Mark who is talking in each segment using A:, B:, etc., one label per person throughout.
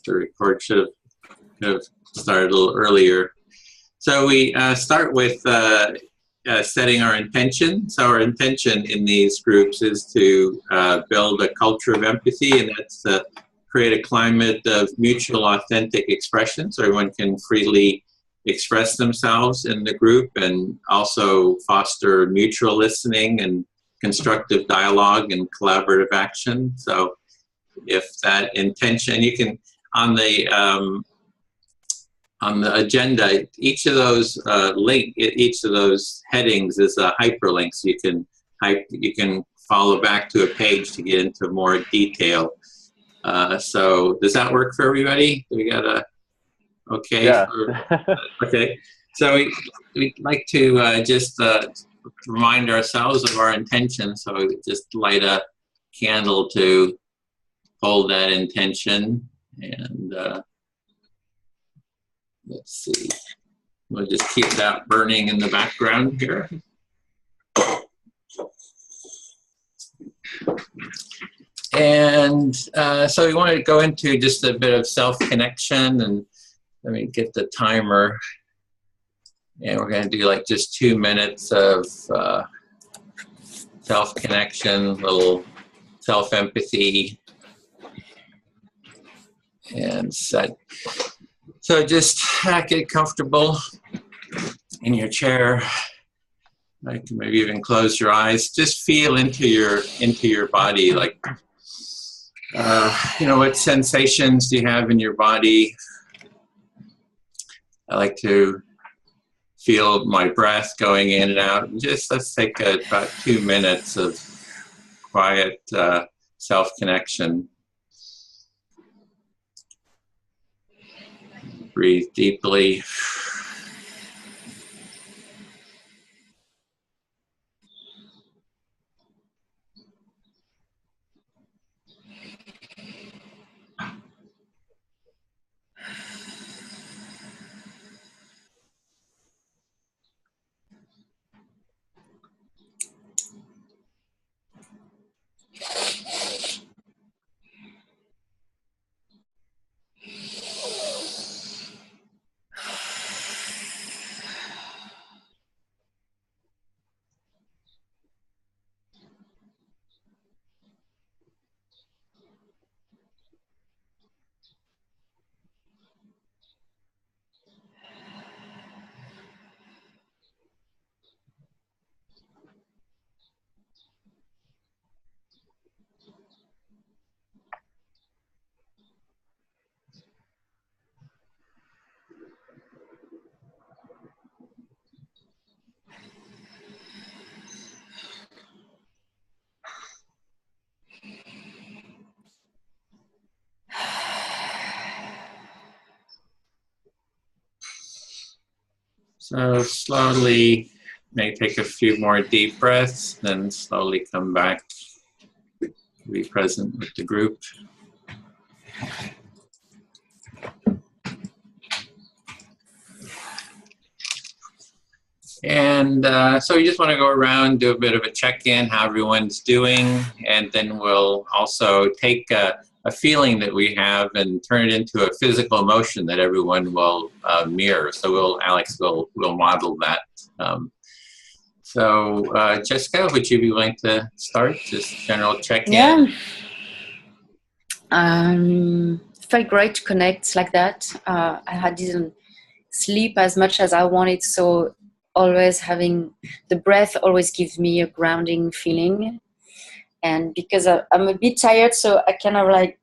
A: The record should have started a little earlier. So we start with setting our intention. So our intention in these groups is to build a culture of empathy, and that's to create a climate of mutual authentic expression so everyone can freely express themselves in the group, and also foster mutual listening and constructive dialogue and collaborative action. So if that intention, you can, on the agenda, each of those each of those headings is a hyperlink, so you can follow back to a page to get into more detail. So does that work for everybody? We got a okay?
B: Yeah.
A: Okay. So we'd like to just remind ourselves of our intention. So we just light a candle to hold that intention, and let's see. We'll just keep that burning in the background here. And so we want to go into just a bit of self-connection, and let me get the timer. And we're going to do like just 2 minutes of self-connection, little self-empathy, and set. So just get comfortable in your chair. I can maybe even close your eyes. Just feel into your body, like you know, what sensations do you have in your body? I like to feel my breath going in and out. Just let's take about 2 minutes of quiet self-connection. Breathe deeply. So slowly, may take a few more deep breaths, then slowly come back to be present with the group. And so we just want to go around, do a bit of a check-in, how everyone's doing, and then we'll also take a feeling that we have and turn it into a physical emotion that everyone will mirror. So Alex will model that. So Jessica, would you be willing to start? Just general check-in.
C: Yeah. Felt great to connect like that. I didn't sleep as much as I wanted, so always having the breath always gives me a grounding feeling. And because I'm a bit tired, so I kind of like,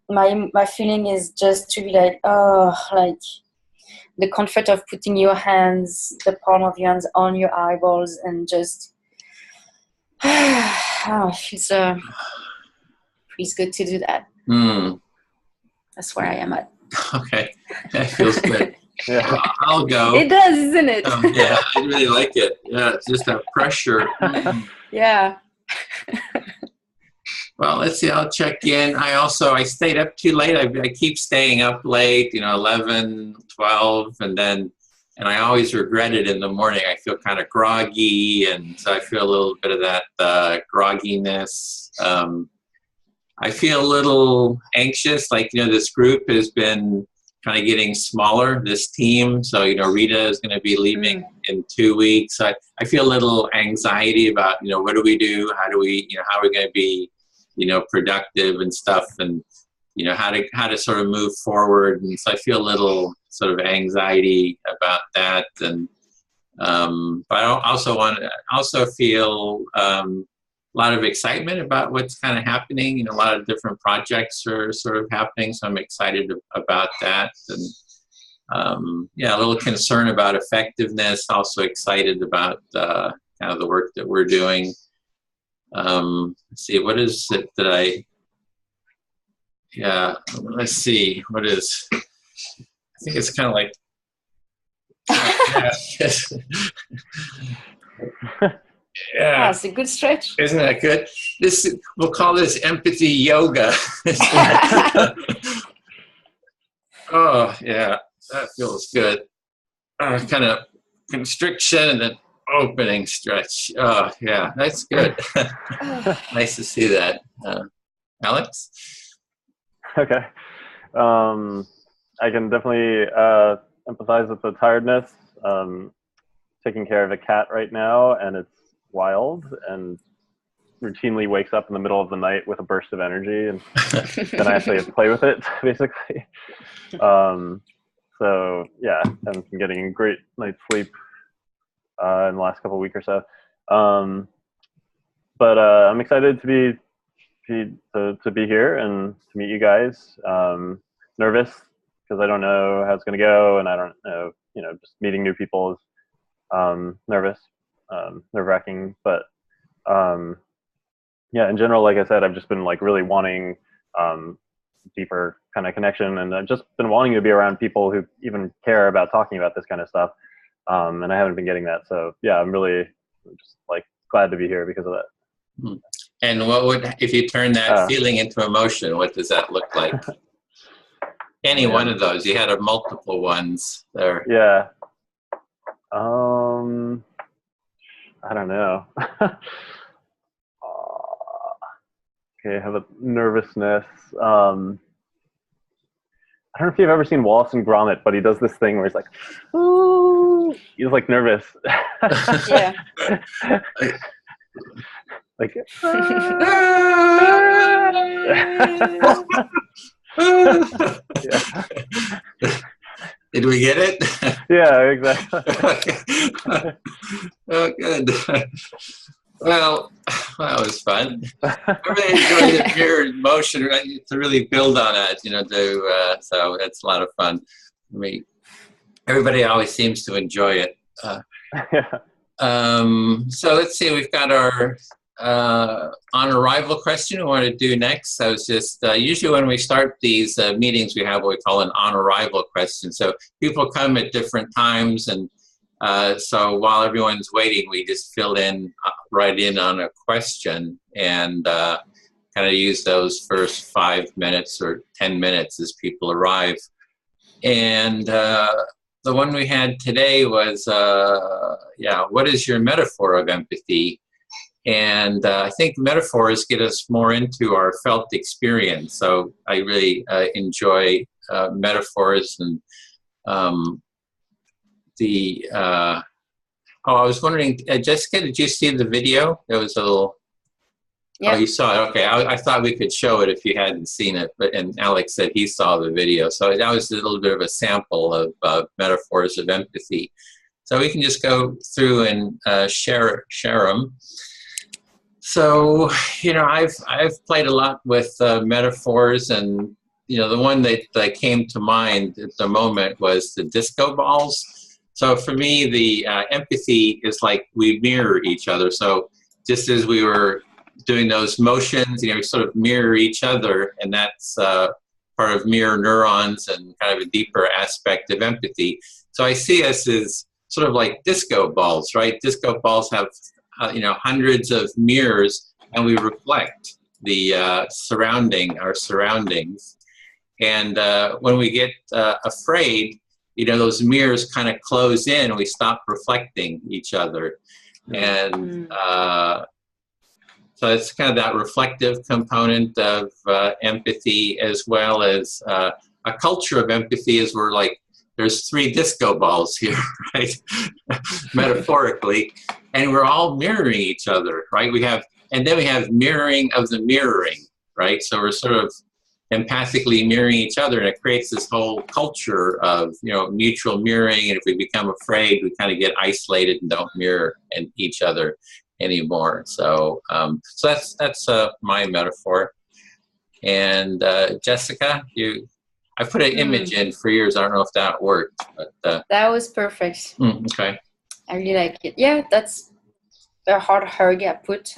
C: my feeling is just to be like, oh, like the comfort of putting your hands, the palm of your hands on your eyeballs, and just, oh, it feels good to do that. That's where I am at.
A: Okay, that feels good.
B: Yeah.
A: Well, I'll go.
C: It does, isn't it?
A: Yeah, I really like it. Yeah, it's just that pressure.
C: Yeah.
A: Well, let's see, I'll check in. I stayed up too late. I keep staying up late, 11, 12, and I always regret it in the morning. I feel kind of groggy, and so I feel a little bit of that grogginess. I feel a little anxious, like, this group has been kind of getting smaller, this team. So, Rita is going to be leaving in 2 weeks. I feel a little anxiety about, what do we do? How do we, how are we going to be, productive and stuff, and, how to sort of move forward. And so I feel a little sort of anxiety about that. And, but I also feel, a lot of excitement about what's kind of happening. A lot of different projects are sort of happening, so I'm excited about that. And yeah, a little concern about effectiveness. Also excited about kind of the work that we're doing. Let's see, what is it that yeah, let's see, what is, I think it's kind of like, yeah,
C: that's a good stretch.
A: Isn't that good? We'll call this empathy yoga. Oh yeah, that feels good. Kind of constriction and then opening stretch. Oh yeah, that's good. Nice to see that. Alex?
B: Okay. I can definitely empathize with the tiredness. Taking care of a cat right now, and it's wild and routinely wakes up in the middle of the night with a burst of energy, and then I actually have to play with it, basically. So yeah, I've been getting a great night's sleep in the last couple of weeks or so. But I'm excited to be here and to meet you guys. Nervous because I don't know how it's going to go, and I don't know, just meeting new people is nervous, nerve-wracking, but yeah, in general, like I said, I've just been like really wanting deeper kind of connection, and I've just been wanting to be around people who even care about talking about this kind of stuff, and I haven't been getting that. So yeah, I'm really just like glad to be here because of that.
A: And what would, if you turn that feeling into emotion, what does that look like? Any one of those? You had multiple ones there.
B: Yeah. I don't know. Okay, I have a nervousness. I don't know if you've ever seen Wallace and Gromit, but he does this thing where he's like, ooh, he's like nervous.
C: Yeah.
B: Like, yeah.
A: Did we get it?
B: Yeah, exactly.
A: Okay. Oh, good. Well, that was fun. I really enjoyed the mirrored motion, right, to really build on it, so that's a lot of fun. I mean, everybody always seems to enjoy it.
B: Yeah.
A: So let's see, we've got our on arrival question we want to do next. So it's just usually when we start these meetings, we have what we call an on arrival question. So people come at different times, and so while everyone's waiting, we just fill in right in on a question and kind of use those first 5 minutes or 10 minutes as people arrive. And the one we had today was, what is your metaphor of empathy? And I think metaphors get us more into our felt experience. So I really enjoy metaphors. And I was wondering, Jessica, did you see the video? It was a little,
C: yeah.
A: Oh, you saw it. Okay, I thought we could show it if you hadn't seen it. And Alex said he saw the video. So that was a little bit of a sample of metaphors of empathy. So we can just go through and share them. So, I've played a lot with metaphors, and, the one that came to mind at the moment was the disco balls. So for me, the empathy is like we mirror each other. So just as we were doing those motions, we sort of mirror each other, and that's part of mirror neurons and kind of a deeper aspect of empathy. So I see us as sort of like disco balls, right? Disco balls have hundreds of mirrors, and we reflect the our surroundings. And when we get afraid, those mirrors kind of close in, and we stop reflecting each other. And So it's kind of that reflective component of empathy, as well as a culture of empathy is where like there's 3 disco balls here, right? Metaphorically, and we're all mirroring each other, right? And then we have mirroring of the mirroring, right? So we're sort of empathically mirroring each other, and it creates this whole culture of, you know, mutual mirroring. And if we become afraid, we kind of get isolated and don't mirror each other anymore. So that's my metaphor. And Jessica, I put an image in for yours. I don't know if that worked, but
C: that was perfect.
A: Okay.
C: I really like it. Yeah, that's a hard hug I put.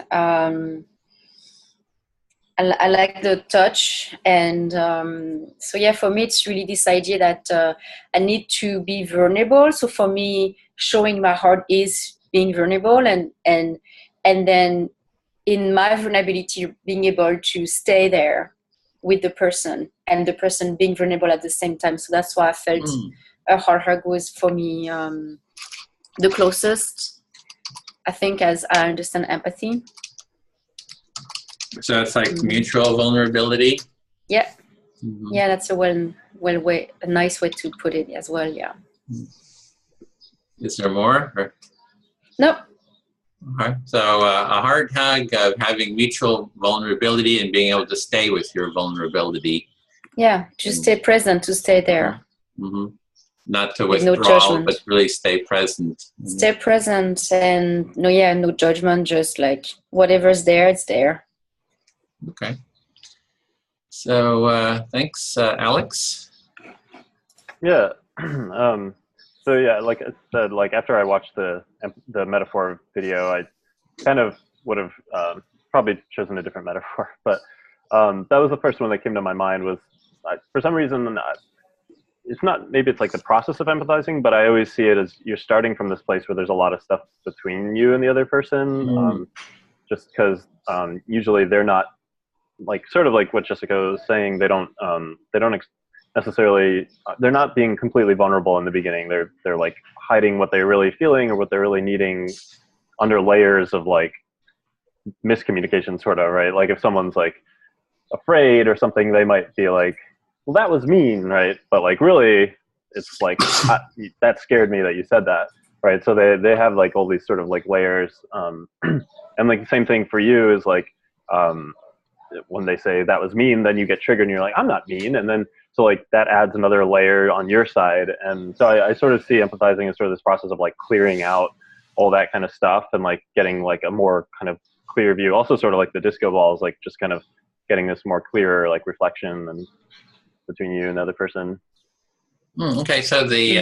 C: I like the touch, and so yeah, for me it's really this idea that I need to be vulnerable. So for me, showing my heart is being vulnerable, and then in my vulnerability, being able to stay there with the person, and the person being vulnerable at the same time. So that's why I felt a heart hug was for me the closest, I think, as I understand empathy.
A: So it's like mutual vulnerability.
C: Yeah, yeah, that's a nice way to put it as well. Yeah.
A: Is there more? Or?
C: Nope.
A: Okay. So a hard hug of having mutual vulnerability and being able to stay with your vulnerability.
C: Yeah, to stay present, to stay there.
A: Not to
C: with
A: withdraw,
C: no
A: but really stay present.
C: Stay present, and no judgment. Just like whatever's there, it's there.
A: Okay. So thanks, Alex.
B: Yeah. So yeah, like I said, like after I watched the metaphor video, I kind of would have probably chosen a different metaphor, but that was the first one that came to my mind. Was for some reason, it's not, maybe it's like the process of empathizing, but I always see it as you're starting from this place where there's a lot of stuff between you and the other person, just because usually they're not, like sort of like what Jessica was saying, they don't necessarily, they're not being completely vulnerable in the beginning. They're like hiding what they're really feeling or what they're really needing under layers of like miscommunication, sort of, right? Like if someone's like afraid or something, they might be like, well, that was mean, right? But like really, it's like, that scared me that you said that, right? So they have like all these sort of like layers, and like the same thing for you is like, when they say that was mean, then you get triggered and you're like, I'm not mean. And then, so like that adds another layer on your side. And so I sort of see empathizing as sort of this process of like clearing out all that kind of stuff and like getting like a more kind of clear view. Also sort of like the disco balls, like just kind of getting this more clearer like reflection and between you and the other person.
A: Okay, so the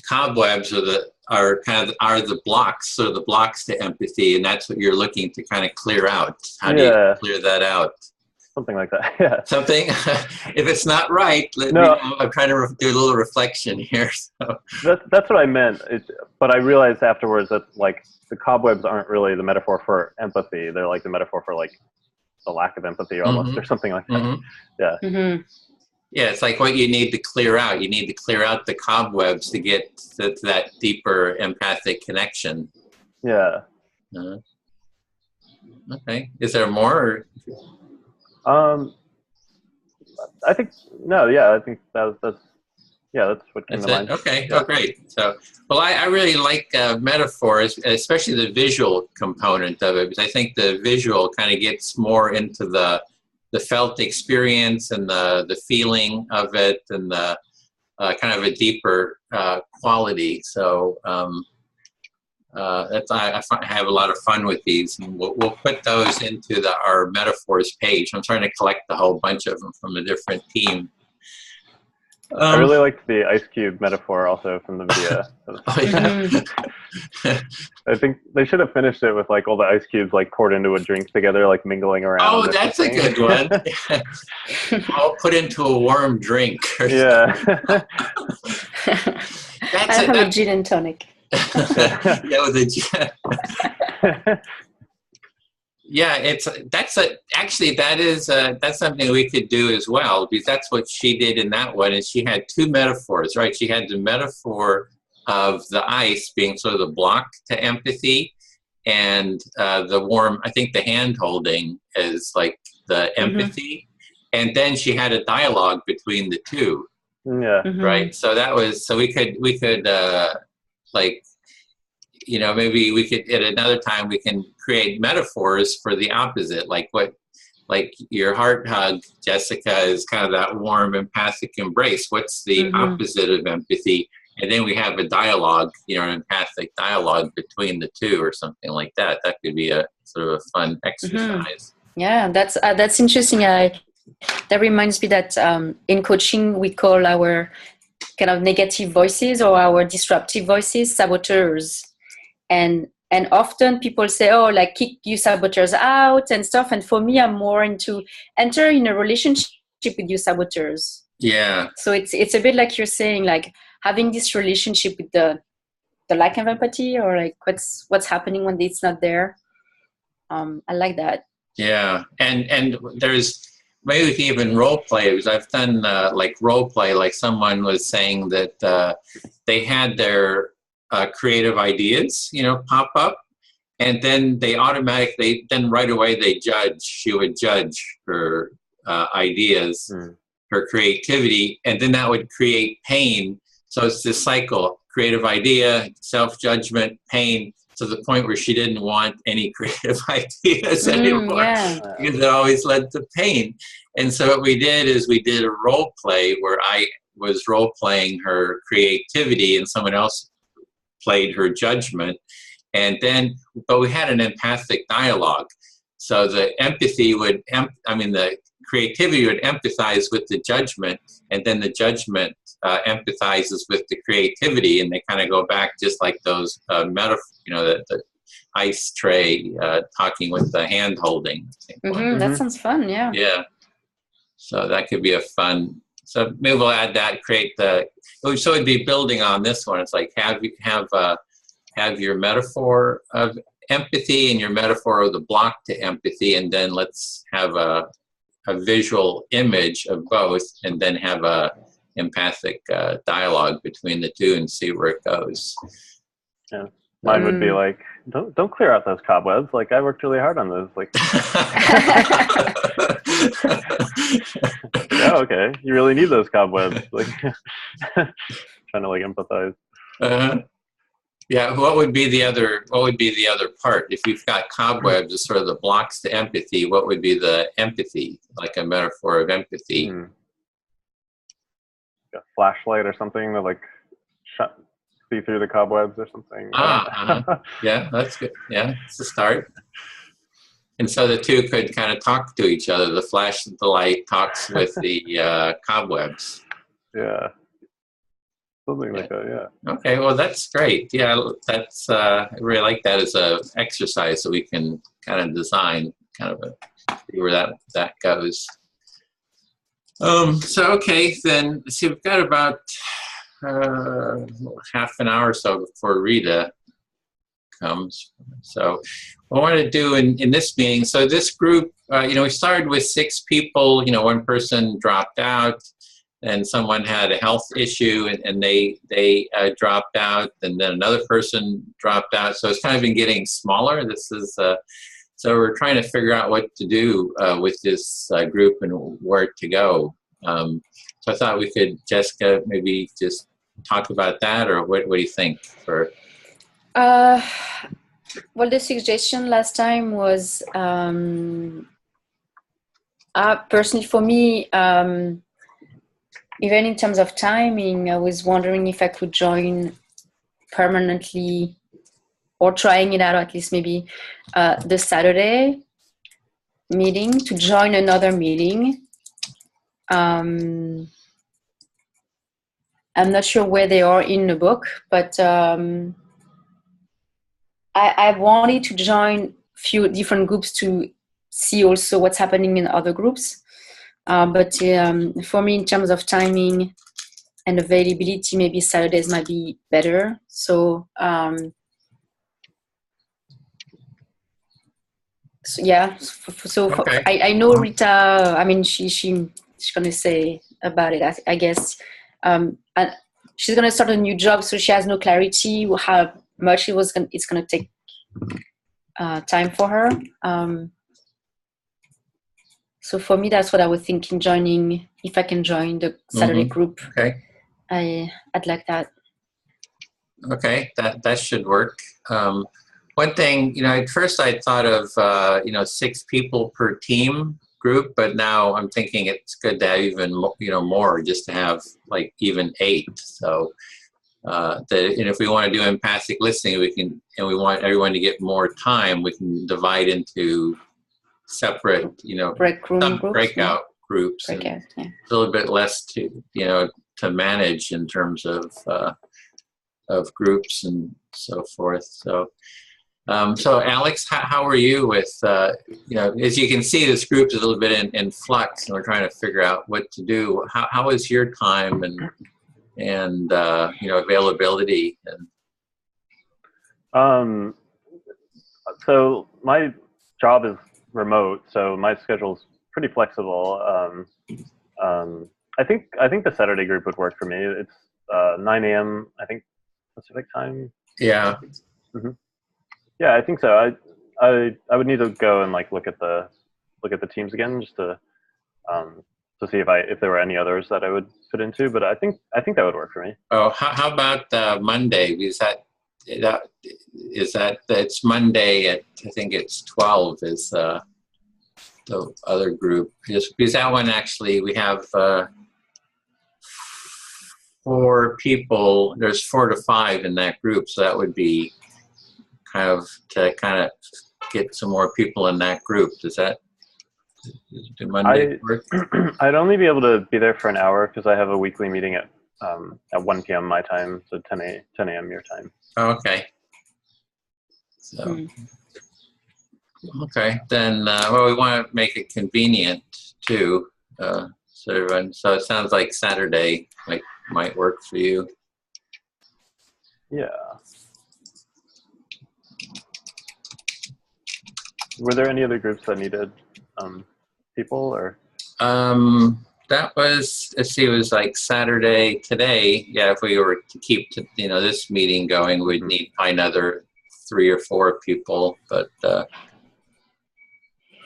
A: cobwebs are the blocks, so the blocks to empathy, and that's what you're looking to kind of clear out. How do you clear that out?
B: Something like that. Yeah.
A: Something. If it's not right, let me know. I'm trying to do a little reflection here. So.
B: That's what I meant. But I realized afterwards that like the cobwebs aren't really the metaphor for empathy. They're like the metaphor for like the lack of empathy almost, or something like that. Yeah.
A: Yeah, it's like what you need to clear out. You need to clear out the cobwebs to get to that deeper empathic connection.
B: Yeah.
A: Okay. Is there more?
B: I think no. Yeah, I think that's what came to mind.
A: Okay.
B: Yeah.
A: Oh, great. So, well, I really like metaphors, especially the visual component of it, because I think the visual kind of gets more into the felt experience and the feeling of it, and the kind of a deeper quality. So I have a lot of fun with these, and we'll put those into our metaphors page. I'm trying to collect a whole bunch of them from a different team.
B: I really liked the ice cube metaphor also from the video. I think they should have finished it with like all the ice cubes like poured into a drink together, like mingling around.
A: Oh, that's a good one. All put into a warm drink.
B: Yeah.
C: I have a gin and tonic.
A: Yeah, with a gin. Yeah, that's something we could do as well, because that's what she did in that one. And she had two metaphors, right? She had the metaphor of the ice being sort of the block to empathy, and the warm, I think the hand holding is like the empathy. And then she had a dialogue between the two.
B: Yeah.
A: Right. So that was, so we could like, you know, maybe we could at another time we can create metaphors for the opposite, like what, like your heart hug, Jessica, is kind of that warm empathic embrace. What's the opposite of empathy? And then we have a dialogue, you know, an empathic dialogue between the two or something like that. That could be a sort of a fun exercise.
C: Yeah, that's interesting. That reminds me that in coaching, we call our kind of negative voices or our disruptive voices saboteurs. And often people say, oh, like kick you saboteurs out and stuff. And for me, I'm more into enter in a relationship with you saboteurs. Yeah. So it's a bit like you're saying, like having this relationship with the lack of empathy, or like what's happening when it's not there. I like that. Yeah. And there's, maybe we can even role play, because I've done like role play, like someone was saying that they had their creative ideas, you know, pop up, and then they automatically, then right away she would judge her ideas, her creativity, and then that would create pain. So it's this cycle, creative idea, self-judgment, pain, to the point where she didn't want any creative ideas anymore, because it always led to pain. And so what we did is we did a role play where I was role playing her creativity and someone else played her judgment. And then, but we had an empathic dialogue. So the empathy would, the creativity would empathize with the judgment, and then the judgment empathizes with the creativity, and they kind of go back just like those metaphors, you know, the ice tray talking with the hand holding. That sounds fun, yeah. Yeah.
A: So that could be a fun, so maybe we'll add that, create the, so it'd be building on this one. It's like have your metaphor of empathy and your metaphor of the block to empathy, and then let's have a visual image of both, and then have a empathic dialogue between the two and see where it goes.
B: Yeah, mine would be like, don't clear out those cobwebs. Like I worked really hard on those. Like, yeah, okay, you really need those cobwebs. Like, trying to like empathize.
A: Yeah, what would be the other part? If you've got cobwebs as sort of the blocks to empathy, what would be the empathy, like a metaphor of empathy?
B: A flashlight or something to like see through the cobwebs or something.
A: Yeah, that's good. Yeah, it's a start. And so the two could kind of talk to each other. The flash of the light talks with the cobwebs.
B: Yeah. Something like that, yeah.
A: Okay, well, that's great. Yeah, that's I really like that as a exercise, so we can kind of design kind of see where that goes. So okay, then see, we've got about half an hour or so before Rita comes. So what I want to do in this meeting, so this group, you know, we started with 6 people. You know, one person dropped out, and someone had a health issue, and they dropped out, and then another person dropped out. So it's kind of been getting smaller. This is so we're trying to figure out what to do with this group and where to go. So I thought we could, Jessica, maybe just talk about that, or what do you think?
C: Well, the suggestion last time was personally for me. Even in terms of timing, I was wondering if I could join permanently, or trying it out at least maybe the Saturday meeting, to join another meeting. I'm not sure where they are in the book, but I wanted to join few different groups to see also what's happening in other groups. But for me, in terms of timing and availability, maybe Saturdays might be better. So, yeah. Okay. I know Rita. I mean, she's gonna say about it. I guess, and she's gonna start a new job, so she has no clarity how much it's gonna take time for her. So for me, that's what I was thinking, joining, if I can join the Saturday group.
A: Okay.
C: I'd like that.
A: Okay, that should work. One thing, you know, at first I thought of, you know, 6 people per team group, but now I'm thinking it's good to have even, you know, more, just to have like even 8. So, and if we want to do empathic listening, we can, and we want everyone to get more time, we can divide into separate, you know, breakout groups, and a little bit less to, you know, to manage in terms of groups and so forth. So, so Alex, how are you with, you know, as you can see, this group is a little bit in flux, and we're trying to figure out what to do. How is your time and you know, availability?
B: And so my job is remote, so my schedule's pretty flexible. I think the Saturday group would work for me. It's 9 a.m. I think Pacific time.
A: Yeah.
B: Mm-hmm. Yeah, I think so. I would need to go and like look at the teams again, just to see if there were any others that I would fit into. But I think that would work for me.
A: Oh, how about Monday? Is that it's Monday at, I think it's 12 is the other group. Because that one actually we have 4 people. There's 4 to 5 in that group, so that would be kind of to get some more people in that group. Does Monday work?
B: I'd only be able to be there for an hour because I have a weekly meeting at 1 p.m. my time, so 10 a.m. your time.
A: Okay. So, okay, then, well, we want to make it convenient too. So it sounds like Saturday might work for you.
B: Yeah. Were there any other groups that needed people, or?
A: That was, let's see, it was like Saturday today. Yeah, if we were to keep you know, this meeting going, we'd need probably another 3 or 4 people. But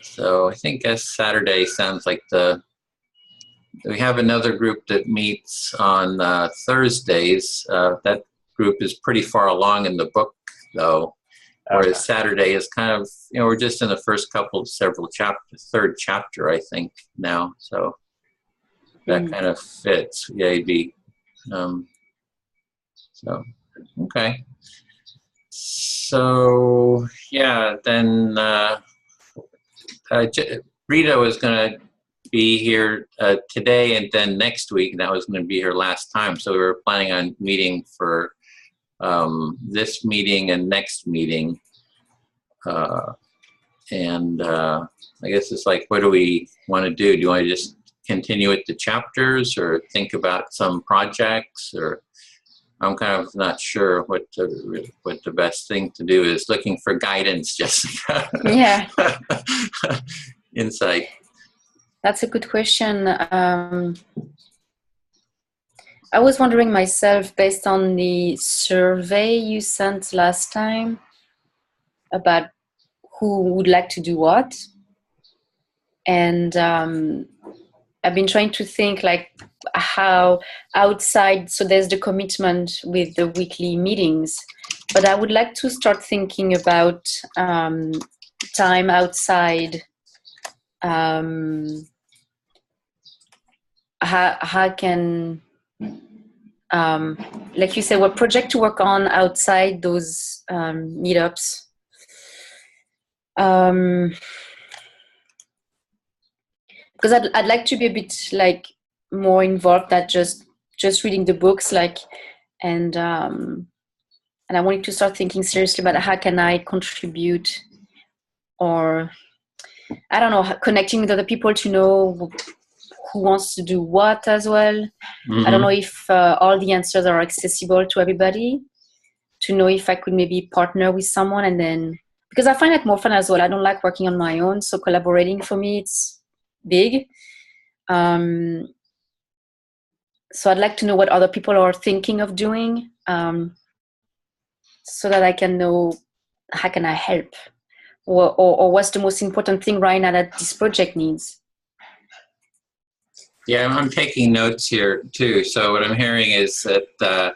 A: so I think as Saturday sounds like we have another group that meets on Thursdays. That group is pretty far along in the book, though. Whereas Saturday is kind of, you know, we're just in the first third chapter, I think, now. So that kind of fits. Yeah, it'd be, so, okay. So, yeah, then Rita was going to be here today and then next week, and that was going to be her last time. So we were planning on meeting for this meeting and next meeting. And I guess it's like, what do we want to do? Do you want to just continue with the chapters or think about some projects? Or I'm kind of not sure what the best thing to do is. Looking for guidance, Jessica.
C: Yeah.
A: Insight.
C: That's a good question. I was wondering myself, based on the survey you sent last time about who would like to do what. And I've been trying to think like how outside, so there's the commitment with the weekly meetings, but I would like to start thinking about time outside. How can, like you said, what project to work on outside those meetups? Because I'd like to be a bit like more involved than just reading the books, like, and I wanted to start thinking seriously about how can I contribute, or I don't know, connecting with other people to know who wants to do what as well. Mm-hmm. I don't know if all the answers are accessible to everybody, to know if I could maybe partner with someone, and then, because I find it more fun as well. I don't like working on my own, so collaborating for me, it's big. So I'd like to know what other people are thinking of doing, so that I can know how can I help. or what's the most important thing right now that this project needs?
A: Yeah, I'm taking notes here too. So what I'm hearing is that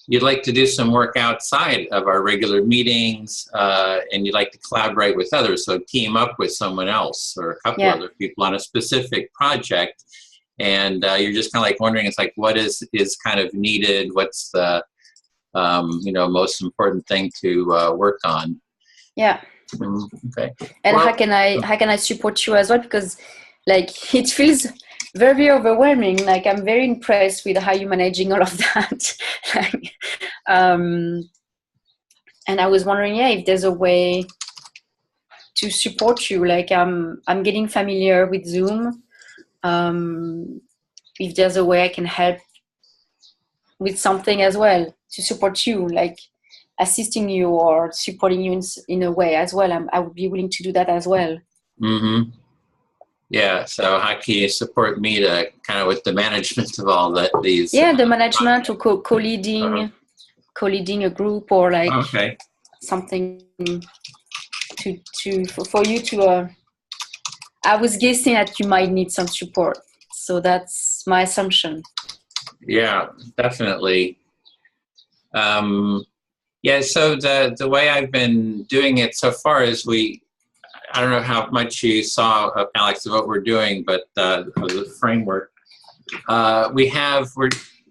A: you'd like to do some work outside of our regular meetings, and you'd like to collaborate with others. So team up with someone else or a couple other people on a specific project. And you're just kind of like wondering, it's like, what is kind of needed? What's the, most important thing to work on?
C: Yeah.
A: Okay.
C: And
A: well,
C: how can I support you as well? Because like it feels very overwhelming. Like I'm very impressed with how you're managing all of that. And I was wondering, if there's a way to support you. Like I'm getting familiar with Zoom. If there's a way I can help with something as well to support you, like assisting you or supporting you in a way as well, I would be willing to do that as well.
A: Mm-hmm. Yeah. So how can you support me to kind of with the management of all these?
C: Yeah, the management or co-leading a group or like something for you to. I was guessing that you might need some support, so that's my assumption.
A: Yeah, definitely. Yeah, so the way I've been doing it so far is I don't know how much you saw, Alex, of what we're doing, but the framework.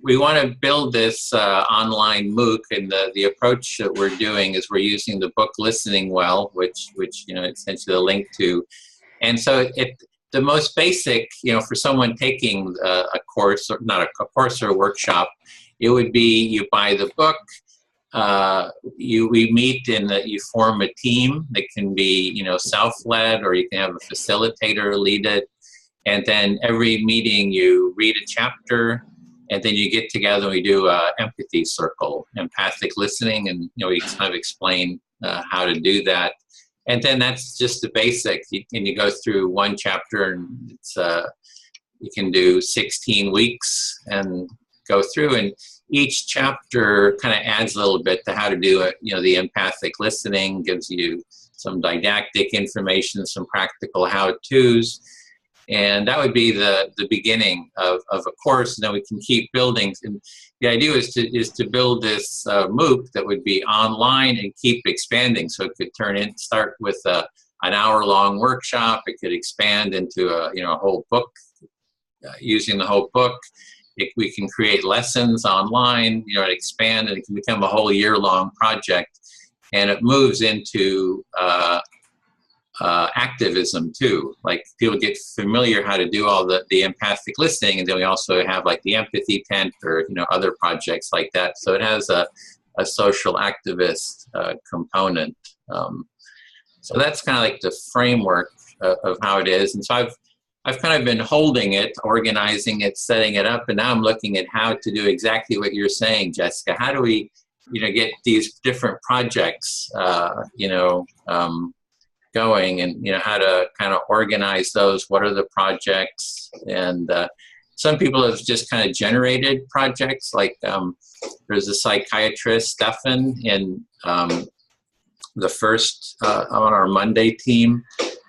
A: We want to build this online MOOC, and the approach that we're doing is we're using the book Listening Well, which essentially the link to. And so the most basic, for someone taking a course, or not a course or a workshop, it would be you buy the book, we meet you form a team that can be, self-led, or you can have a facilitator lead it. And then every meeting you read a chapter, and then you get together and we do a empathy circle, empathic listening, and we kind of explain how to do that. And then that's just the basic. You go through one chapter, and it's you can do 16 weeks and go through, and each chapter kind of adds a little bit to how to do it. The empathic listening gives you some didactic information, some practical how-tos, and that would be the beginning of a course. And then we can keep building. And the idea is to build this MOOC that would be online and keep expanding. So it could start with an hour-long workshop. It could expand into a whole book, using the whole book. We can create lessons online, expand, and it can become a whole year-long project. And it moves into activism too. Like people get familiar how to do all the empathic listening, and then we also have like the empathy tent or other projects like that. So it has a social activist component. So that's kind of like the framework of how it is. And so I've kind of been holding it, organizing it, setting it up, and now I'm looking at how to do exactly what you're saying, Jessica. How do we, get these different projects, going, and how to kind of organize those. What are the projects? And some people have just kind of generated projects. Like there's a psychiatrist, Stefan, in the first on our Monday team.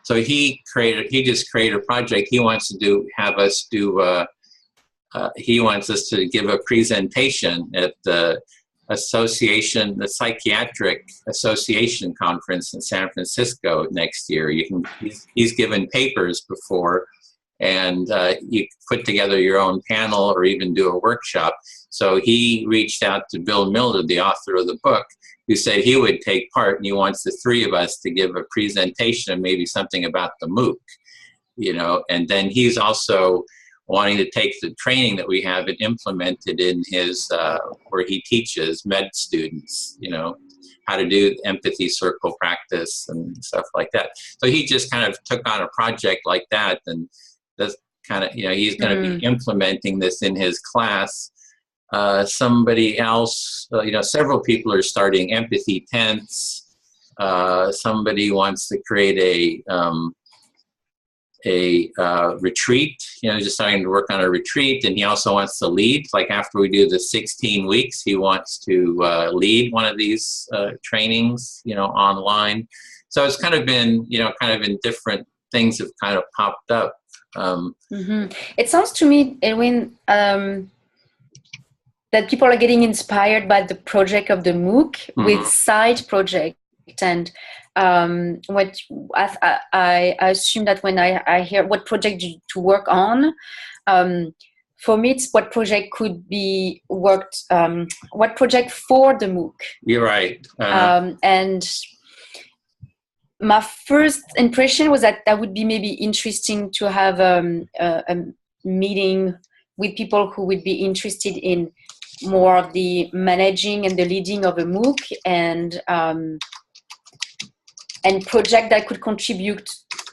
A: So he just created a project. He wants to have us do. He wants us to give a presentation at the Psychiatric Association conference in San Francisco next year. He's given papers before, and you put together your own panel or even do a workshop. So he reached out to Bill Miller, the author of the book, who said he would take part, and he wants the three of us to give a presentation and maybe something about the MOOC, and then he's also wanting to take the training that we have and implement it in his, where he teaches med students, how to do empathy circle practice and stuff like that. So he just kind of took on a project like that, and that's kind of, he's going to be implementing this in his class. Somebody else, several people are starting empathy tents. Somebody wants to create a retreat, just starting to work on a retreat, and he also wants to lead. Like after we do the 16 weeks, he wants to lead one of these trainings, online. So it's kind of been, kind of in different things have kind of popped up.
C: It sounds to me, Edwin, that people are getting inspired by the project of the MOOC with side project. And what I assume that when I hear what project to work on, for me, it's what project could be worked, what project for the MOOC.
A: You're right.
C: And my first impression was that would be maybe interesting to have a meeting with people who would be interested in more of the managing and the leading of a MOOC, and project that could contribute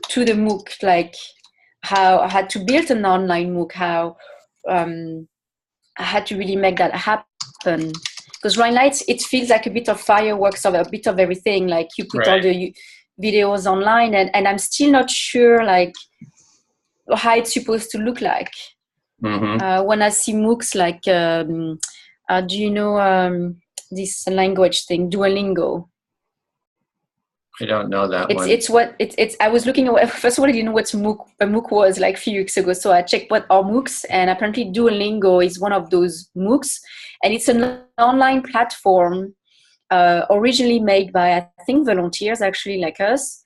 C: to the MOOC, like how to build an online MOOC, how I had to really make that happen. Because right now it feels like a bit of fireworks of a bit of everything. Like you put all the videos online, and I'm still not sure like how it's supposed to look like. When I see MOOCs like, do you know this language thing, Duolingo?
A: I don't know that one.
C: It's I was looking at, first of all, I didn't know what a MOOC was like a few weeks ago. So I checked what are MOOCs, and apparently Duolingo is one of those MOOCs, and it's an online platform originally made by, I think, volunteers actually like us,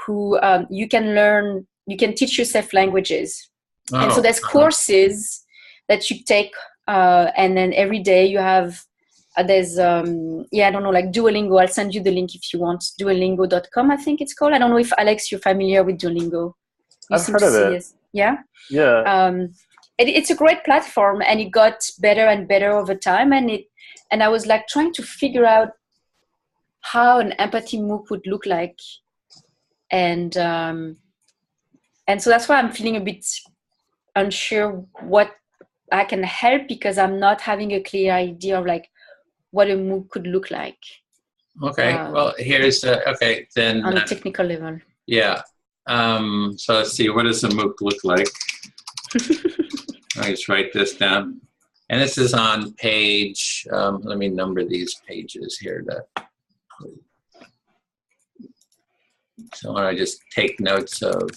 C: who you can teach yourself languages. And so there's courses that you take, and then every day you have, there's, I don't know, like Duolingo. I'll send you the link if you want. Duolingo.com, I think it's called. I don't know if, Alex, you're familiar with Duolingo.
B: I've heard of it.
C: Yeah?
B: Yeah.
C: It's a great platform, and it got better and better over time. And I was like trying to figure out how an empathy MOOC would look like. And so that's why I'm feeling a bit unsure what I can help, because I'm not having a clear idea of like what a MOOC could look like.
A: Okay, well, here's okay, then.
C: On a technical level.
A: Yeah. So let's see, what does a MOOC look like? I just write this down. And this is on page, let me number these pages here. So when I just take notes of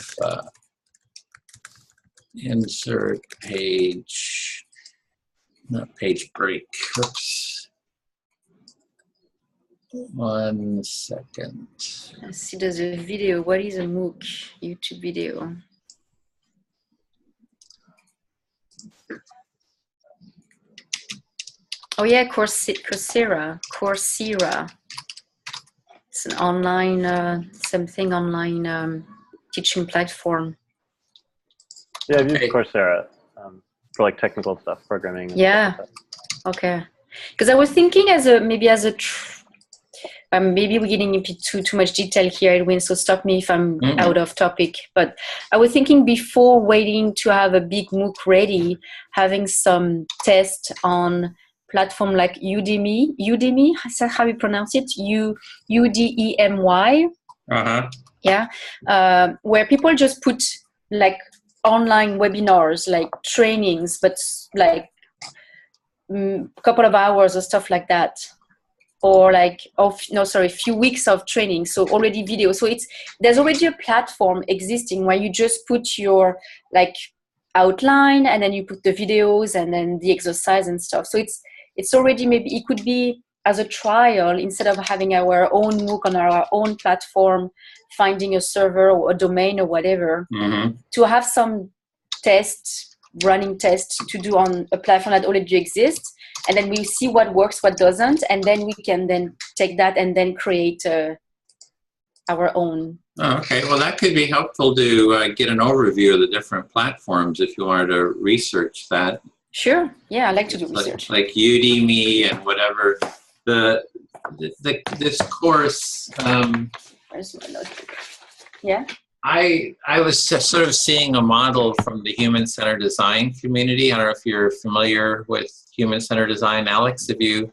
A: insert page, not page break, oops. 1 second.
C: I see there's a video. What is a MOOC? YouTube video. Oh yeah, Coursera. It's an online, something online teaching platform.
B: Yeah, I've used Coursera for like technical stuff, programming.
C: Yeah. Okay. Because I was thinking maybe we're getting into too much detail here, Edwin, so stop me if I'm out of topic. But I was thinking, before waiting to have a big MOOC ready, having some tests on platform like Udemy, is that how you pronounce it? Udemy. Yeah. Where people just put like online webinars, like trainings, but like a couple of hours or stuff like that. Or like, a few weeks of training. So already video. So there's already a platform existing where you just put your like outline, and then you put the videos and then the exercise and stuff. So it's already, maybe it could be as a trial, instead of having our own MOOC on our own platform, finding a server or a domain or whatever, to have some running tests to do on a platform that already exists. And then we see what works, what doesn't, and then we can then take that and then create our own.
A: Oh, okay, well, that could be helpful to get an overview of the different platforms if you wanted to research that.
C: Sure. Yeah, I like to do research.
A: Like Udemy and whatever. This course.
C: Where's my notebook? Yeah.
A: I was sort of seeing a model from the human-centered design community. I don't know if you're familiar with human-centered design, Alex. If you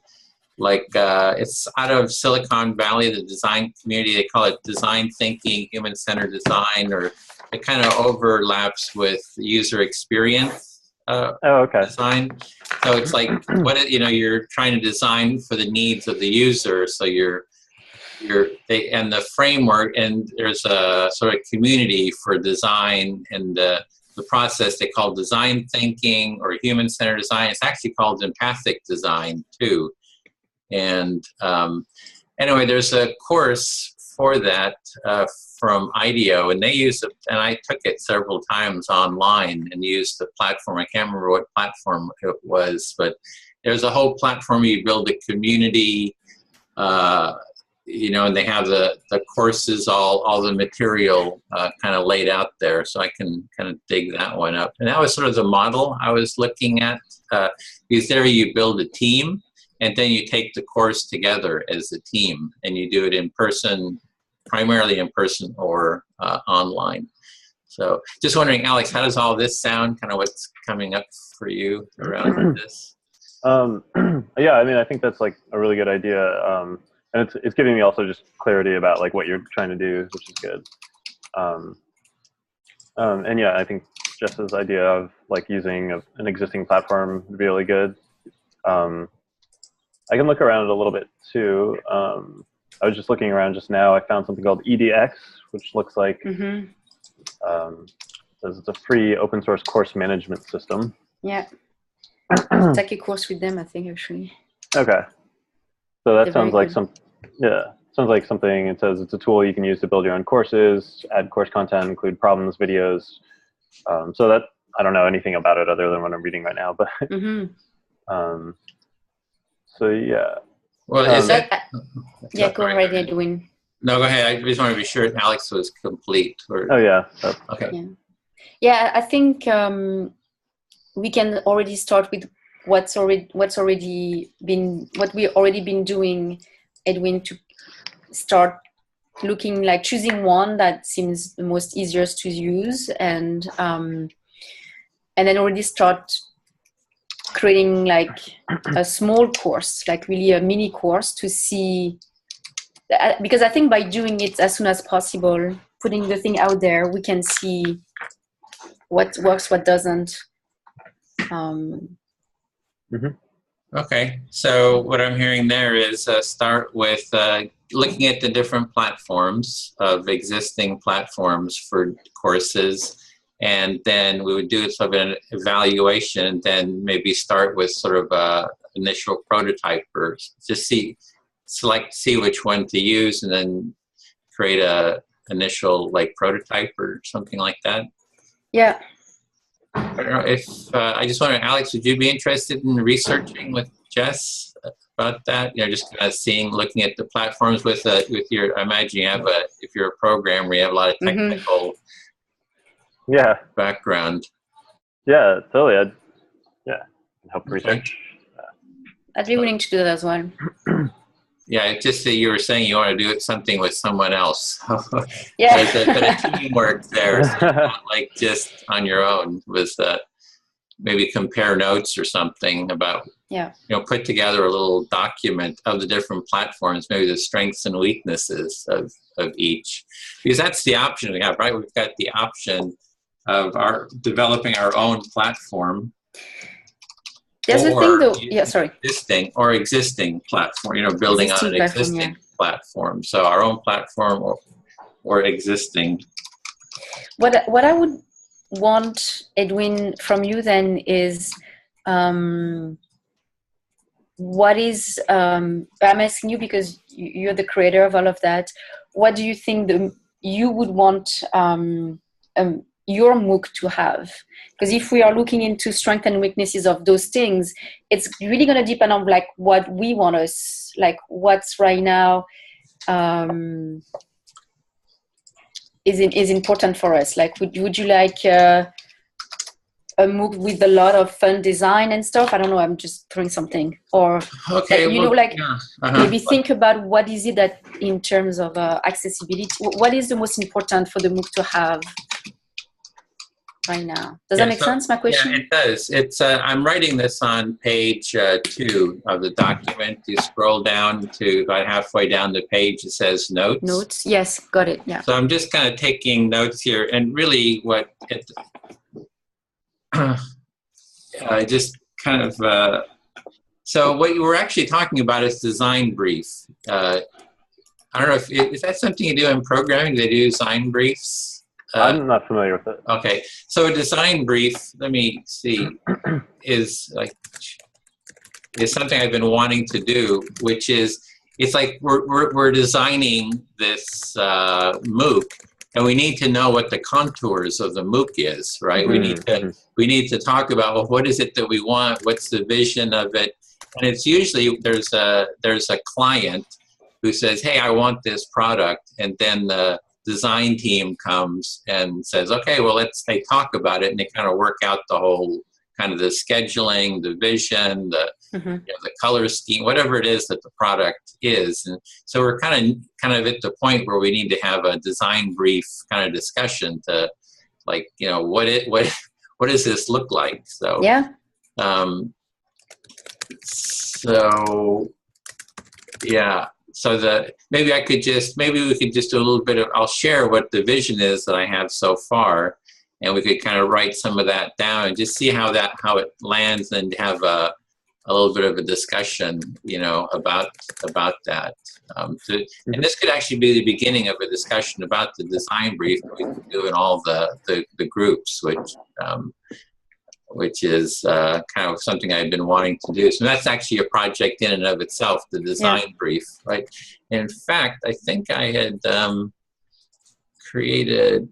A: it's out of Silicon Valley, the design community. They call it design thinking, human-centered design, or it kind of overlaps with user experience design. So it's like you're trying to design for the needs of the user. So you're and the framework, and there's a sort of community for design and the process they call design thinking or human-centered design. It's actually called empathic design too. And anyway, there's a course for that from IDEO, and they use it, and I took it several times online and used the platform. I can't remember what platform it was, but there's a whole platform. You build a community, you know, and they have the courses, all the material kind of laid out there, so I can kind of dig that one up. And that was sort of the model I was looking at, because there you build a team, and then you take the course together as a team, and you do it in person, primarily in person or online. So just wondering, Alex, how does all this sound? Kind of what's coming up for you around this?
B: Yeah, I mean, I think that's like a really good idea. And it's giving me also just clarity about like what you're trying to do, which is good. And yeah, I think Jess's idea of like using an existing platform would be really good. I can look around a little bit too. I was just looking around just now. I found something called EDX, which looks like says it's a free open source course management system.
C: Yeah. Take a course with them, I think, actually.
B: Okay. So that
C: They're
B: sounds like
C: good.
B: sounds like something. It says it's a tool you can use to build your own courses, add course content, include problems, videos. So that, I don't know anything about it other than what I'm reading right now, but so yeah.
A: Well, is it?
C: Yeah, go right, Edwin.
A: No, go ahead. I just want to be sure Alex was complete. Or,
B: oh yeah.
A: Okay.
C: Yeah, I think we can already start with what we already been doing, Edwin, to start looking like choosing one that seems the most easiest to use, and then already start creating like a small course, like really a mini course, to see, because I think by doing it as soon as possible, putting the thing out there, we can see what works, what doesn't.
A: Okay, so what I'm hearing there is start with looking at the different platforms of existing platforms for courses, and then we would do sort of an evaluation, and then maybe start with sort of a initial prototype, or just see which one to use, and then create a initial like prototype or something like that.
C: Yeah.
A: I don't know if I just wonder, Alex, would you be interested in researching with Jess about that? You know, just kind of looking at the platforms with your. I imagine you have if you're a programmer, you have a lot of technical background.
B: Yeah, totally. I'd help research.
C: I'd be willing to do that as well.
A: Yeah, it's just that you were saying you want to do something with someone else.
C: Yeah.
A: There's a bit of teamwork there, so not like just on your own. Was that maybe compare notes or something about, put together a little document of the different platforms, maybe the strengths and weaknesses of each. Because that's the option we have, right? We've got the option of developing our own platform.
C: There's a thing though,
A: existing platform, building on an existing platform. So our own platform or existing.
C: What I would want, Edwin, from you then is, what is, I'm asking you because you're the creator of all of that. What do you think you would want your MOOC to have? Because if we are looking into strengths and weaknesses of those things, it's really going to depend on like what we want us, like what's right now is important for us. Like, would you like a MOOC with a lot of fun design and stuff? I don't know. I'm just throwing something. Or maybe think about what is it that in terms of accessibility, what is the most important for the MOOC to have right now? Does that make sense, my question?
A: Yeah, it does. It's I'm writing this on page 2 of the document. You scroll down to about halfway down the page, it says notes.
C: Notes, yes, got it, yeah.
A: So I'm just kind of taking notes here, and really what it just kind of so what you were actually talking about is design brief. I don't know if, is that something you do in programming? Do they do design briefs?
B: I'm not familiar with it.
A: Okay, so a design brief, let me see, is something I've been wanting to do, which is, it's like we're designing this MOOC, and we need to know what the contours of the MOOC is, right? We need to talk about, well, what is it that we want? What's the vision of it? And it's usually there's a client who says, hey, I want this product, and then the design team comes and says, okay, well, they talk about it, and they kind of work out the whole kind of the scheduling, the vision, the the color scheme, whatever it is that the product is. And so we're kind of at the point where we need to have a design brief kind of discussion to, like, you know, what does this look like? So
C: yeah.
A: So yeah. So maybe we could just do a little bit of, I'll share what the vision is that I have so far, and we could kind of write some of that down and just see how it lands, and have a little bit of a discussion, you know, about that. And this could actually be the beginning of a discussion about the design brief that we can do in all the groups, which is kind of something I've been wanting to do. So that's actually a project in and of itself, the design brief, right? In fact, I think I had created,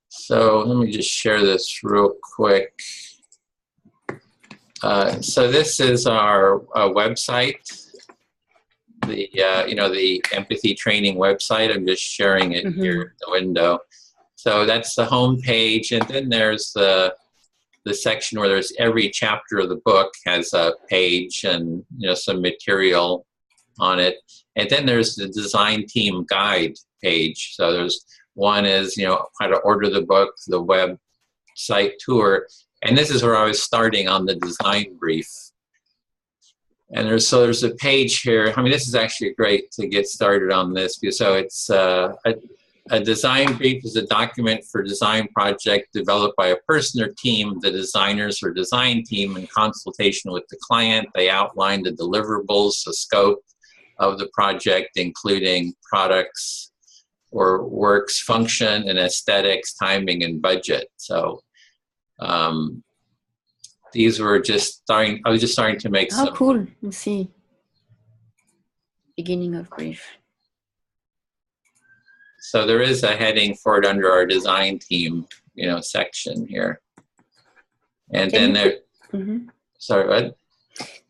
A: so let me just share this real quick. So this is our website, the the empathy training website. I'm just sharing it here in the window. So that's the home page, and then there's the section where there's every chapter of the book has a page and, you know, some material on it. And then there's the design team guide page. So there's one is, you know, how to order the book, the website tour, and this is where I was starting on the design brief. And there's a page here. I mean, this is actually great to get started on this. So it's a design brief is a document for design project developed by a person or team, the designers or design team, in consultation with the client. They outline the deliverables, the scope of the project, including products or works, function and aesthetics, timing and budget. So these were just starting, I was just starting to make some.
C: Oh, cool. Let's see. Beginning of brief.
A: So there is a heading for it under our design team, you know, section here. And then there, sorry, what?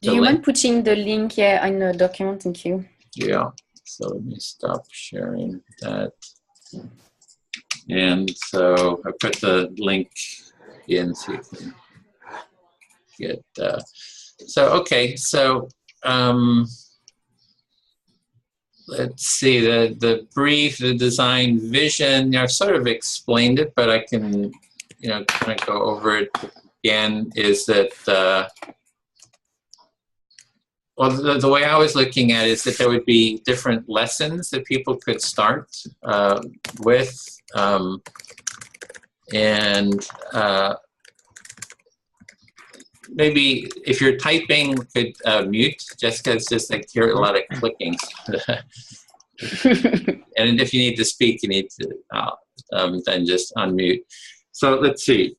C: Do you mind putting the link here in the document? Thank you.
A: Yeah, so let me stop sharing that. And so I put the link in so you can get, so, okay, so, let's see, the brief, the design vision, I've sort of explained it, but I can, you know, kind of go over it again, is that, well, the way I was looking at it is that there would be different lessons that people could start with, and maybe if you're typing, could mute, just because just like hear a lot of clicking. And if you need to speak, you need to then just unmute. So let's see.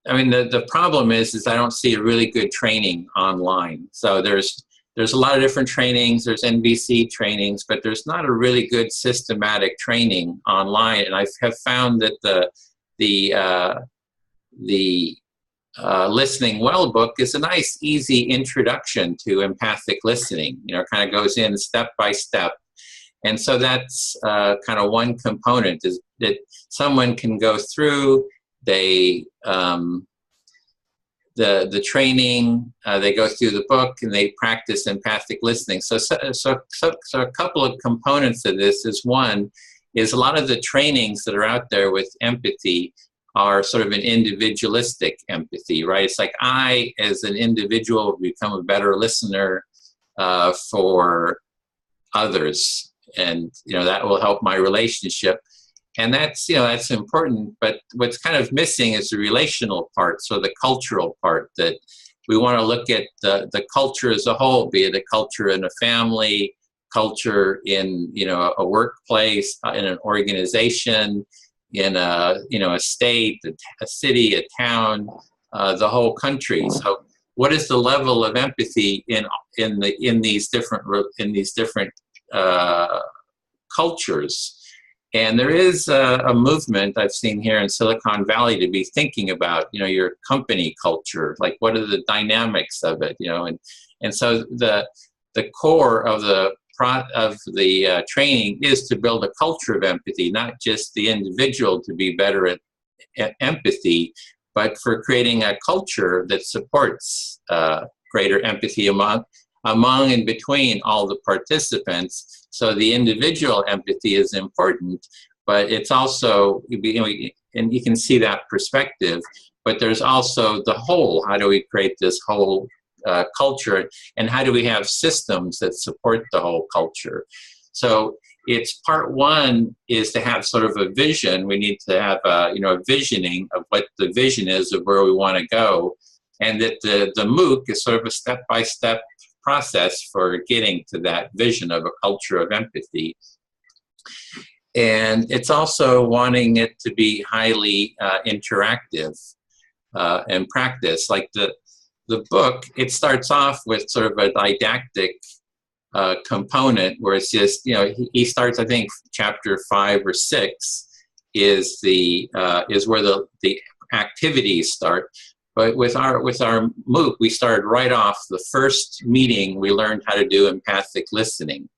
A: I mean, the problem is I don't see a really good training online. So there's a lot of different trainings. There's NBC trainings, but there's not a really good systematic training online. And I have found that the Listening Well book is a nice, easy introduction to empathic listening. You know, kind of goes in step by step. And so that's kind of one component, is that someone can go through. They the training, they go through the book and they practice empathic listening. So a couple of components of this is, one is a lot of the trainings that are out there with empathy are sort of an individualistic empathy, right? It's like I, as an individual, become a better listener for others, and you know that will help my relationship. And that's, you know, that's important, but what's kind of missing is the relational part, so the cultural part, that we want to look at the culture as a whole, be it a culture in a family, culture in, you know, a workplace, in an organization, in a, you know, a state, a city, a town, the whole country. So what is the level of empathy in these different cultures? And there is a movement I've seen here in Silicon Valley to be thinking about, you know, your company culture, like what are the dynamics of it, you know, and so the core of the training is to build a culture of empathy, not just the individual to be better at empathy, but for creating a culture that supports greater empathy among and between all the participants. So the individual empathy is important, but it's also, you know, and you can see that perspective, but there's also the whole. How do we create this whole culture, and how do we have systems that support the whole culture? So it's part one is to have sort of a vision. We need to have a, you know, a visioning of what the vision is of where we want to go, and that the MOOC is sort of a step-by-step process for getting to that vision of a culture of empathy. And it's also wanting it to be highly interactive and practice. Like the book, it starts off with sort of a didactic component where it's just, you know, he starts, I think, chapter 5 or 6 is where the activities start. But with our MOOC, we started right off the first meeting. We learned how to do empathic listening,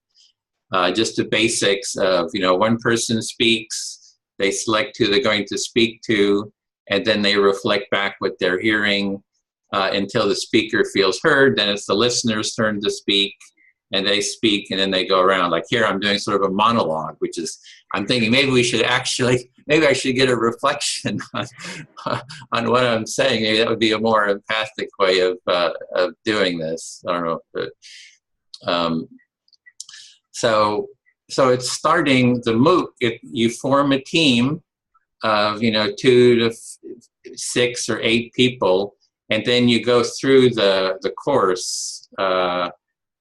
A: just the basics of, you know, one person speaks, they select who they're going to speak to, and then they reflect back what they're hearing until the speaker feels heard. Then it's the listener's turn to speak, and they speak, and then they go around. Like here, I'm doing sort of a monologue, which is, I'm thinking maybe I should get a reflection on what I'm saying. Maybe that would be a more empathic way of doing this. I don't know. But, so it's starting the MOOC. If you form a team of, you know, 2 to 6 or 8 people, and then you go through the course,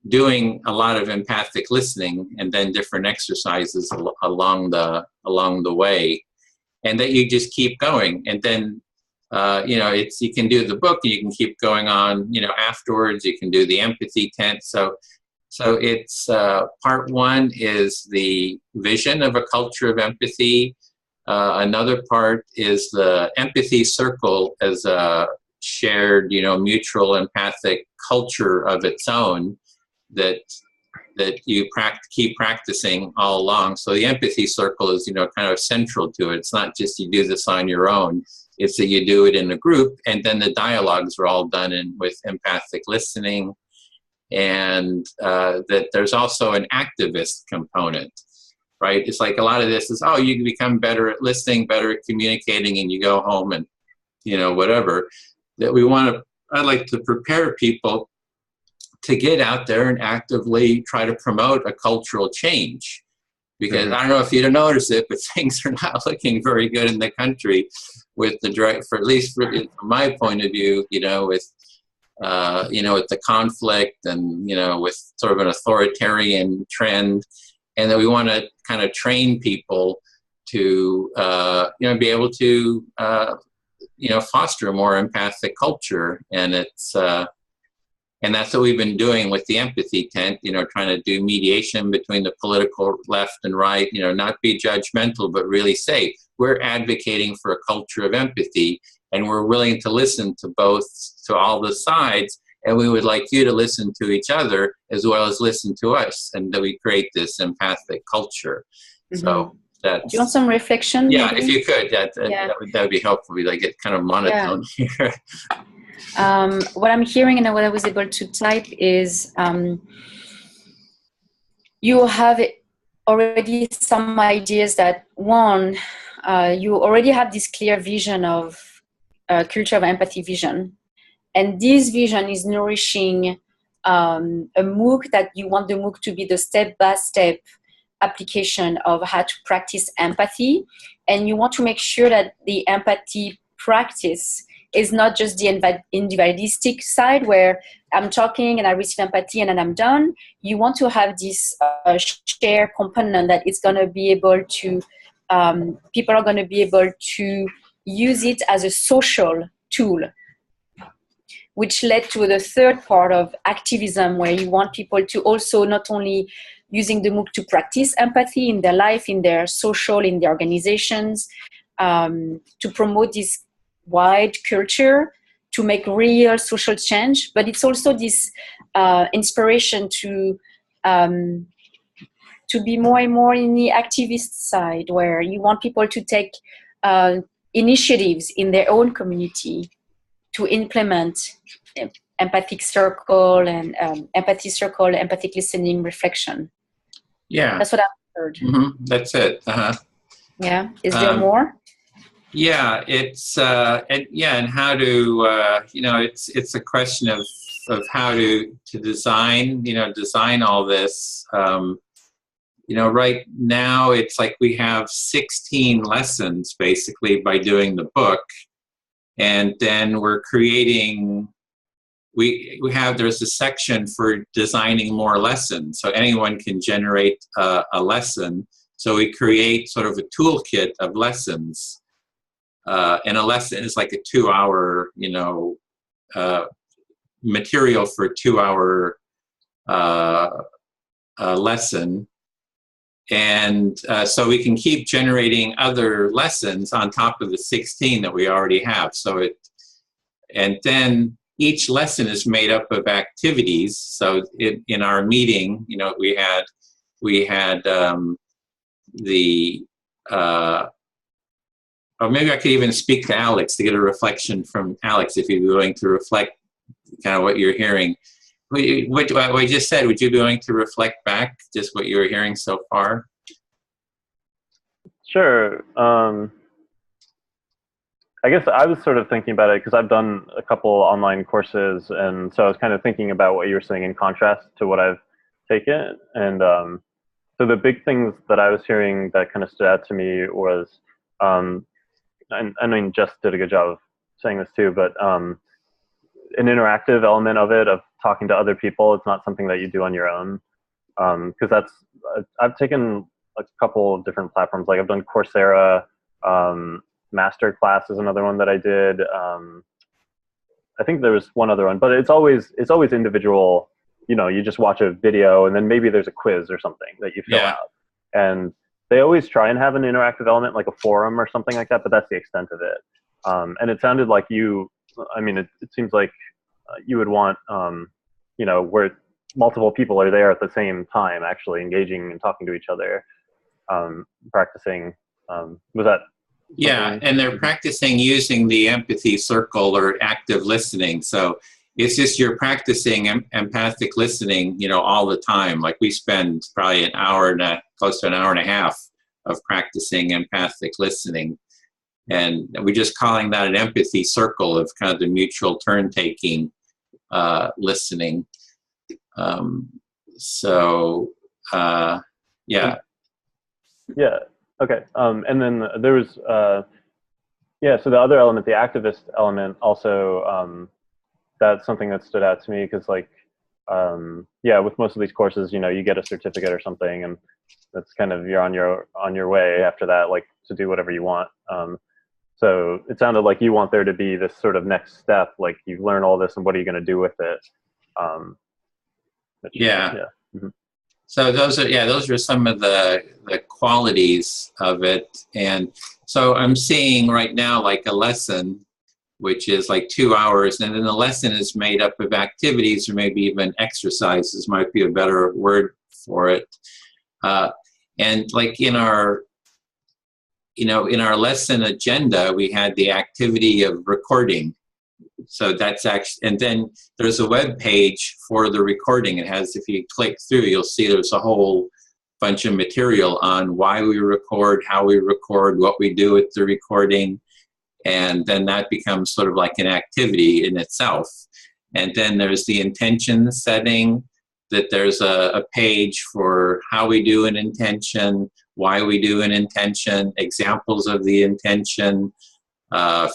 A: doing a lot of empathic listening, and then different exercises along the way, and that you just keep going. And then you know, you can do the book, and you can keep going on, you know, afterwards. You can do the empathy tent. So it's part one is the vision of a culture of empathy. Another part is the empathy circle as a shared, you know, mutual empathic culture of its own that you keep practicing all along. So the empathy circle is, you know, kind of central to it. It's not just you do this on your own. It's that you do it in a group, and then the dialogues are all done with empathic listening, and that there's also an activist component, right? It's like a lot of this is, oh, you can become better at listening, better at communicating, and you go home and, you know, whatever. That I'd like to prepare people to get out there and actively try to promote a cultural change. Because I don't know if you notice it, but things are not looking very good in the country with at least from my point of view, you know, with the conflict and, you know, with sort of an authoritarian trend. And that we want to kind of train people to, you know, be able to, you know, foster a more empathic culture. And and that's what we've been doing with the empathy tent, you know, trying to do mediation between the political left and right, you know, not be judgmental, but really say, we're advocating for a culture of empathy, and we're willing to listen to all the sides, and we would like you to listen to each other as well as listen to us, and that we create this empathic culture. Mm-hmm. So that's... Do
C: you want some reflection?
A: Yeah,
C: maybe?
A: If you could, that would be helpful. We like get kind of monotone here.
C: What I'm hearing and what I was able to type is you have already some ideas that, one, you already have this clear vision of culture of empathy vision. And this vision is nourishing a MOOC that you want the MOOC to be the step-by-step application of how to practice empathy. And you want to make sure that the empathy practice is not just the individualistic side where I'm talking and I receive empathy and then I'm done. You want to have this shared component that it's going to be able to, people are going to be able to use it as a social tool, which led to the third part of activism, where you want people to also not only using the MOOC to practice empathy in their life, in their social, in their organizations, to promote this wide culture, to make real social change, but it's also this inspiration to be more and more in the activist side, where you want people to take initiatives in their own community to implement empathic circle and empathic listening, reflection.
A: Yeah,
C: that's what I've heard.
A: Mm-hmm. That's it.
C: Yeah, is there more?
A: Yeah, it's and how to it's a question of how to design design all this. Right now it's like we have 16 lessons basically by doing the book, and then we're creating. There's a section for designing more lessons, so anyone can generate a lesson. So we create sort of a toolkit of lessons. And a lesson is like a 2-hour, material for a 2-hour lesson. And so we can keep generating other lessons on top of the 16 that we already have. And then each lesson is made up of activities. So in our meeting, we had or maybe I could even speak to Alex to get a reflection from Alex, if you'd be willing to reflect kind of what you're hearing. What I just said, would you be willing to reflect back just what you were hearing so far?
B: Sure. I guess I was sort of thinking about it because I've done a couple online courses, and so I was kind of thinking about what you were saying in contrast to what I've taken. And so the big things that I was hearing that kind of stood out to me was, and I mean, Jess did a good job of saying this too, but an interactive element of it, of talking to other people. It's not something that you do on your own. Because I've taken a couple of different platforms. Like I've done Coursera, Masterclass is another one that I did. I think there was one other one, but it's always individual. You just watch a video and then maybe there's a quiz or something that you fill out. And they always try and have an interactive element, like a forum or something like that, but that's the extent of it. And it sounded like it seems like you would want, where multiple people are there at the same time, actually engaging and talking to each other, practicing. Was that?
A: Yeah, and they're practicing using the empathy circle or active listening. So it's just you're practicing empathic listening, all the time. Like we spend probably close to an hour and a half of practicing empathic listening. And we're just calling that an empathy circle of kind of the mutual turn-taking listening. Yeah.
B: Yeah. Okay. And then there was, so the other element, the activist element, also, that's something that stood out to me because, like, with most of these courses, you get a certificate or something, and that's kind of you're on your way after that, like to do whatever you want. So it sounded like you want there to be this sort of next step, like you learn all this, and what are you going to do with it? Mm-hmm.
A: So those are some of the qualities of it. And so I'm seeing right now like a lesson, which is like 2 hours, and then the lesson is made up of activities or maybe even exercises might be a better word for it. And like in our lesson agenda, we had the activity of recording. So that's actually, and then there's a web page for the recording. It has, if you click through, you'll see there's a whole bunch of material on why we record, how we record, what we do with the recording. And then that becomes sort of like an activity in itself. And then there's the intention setting. that there's a page for how we do an intention, why we do an intention, examples of the intention,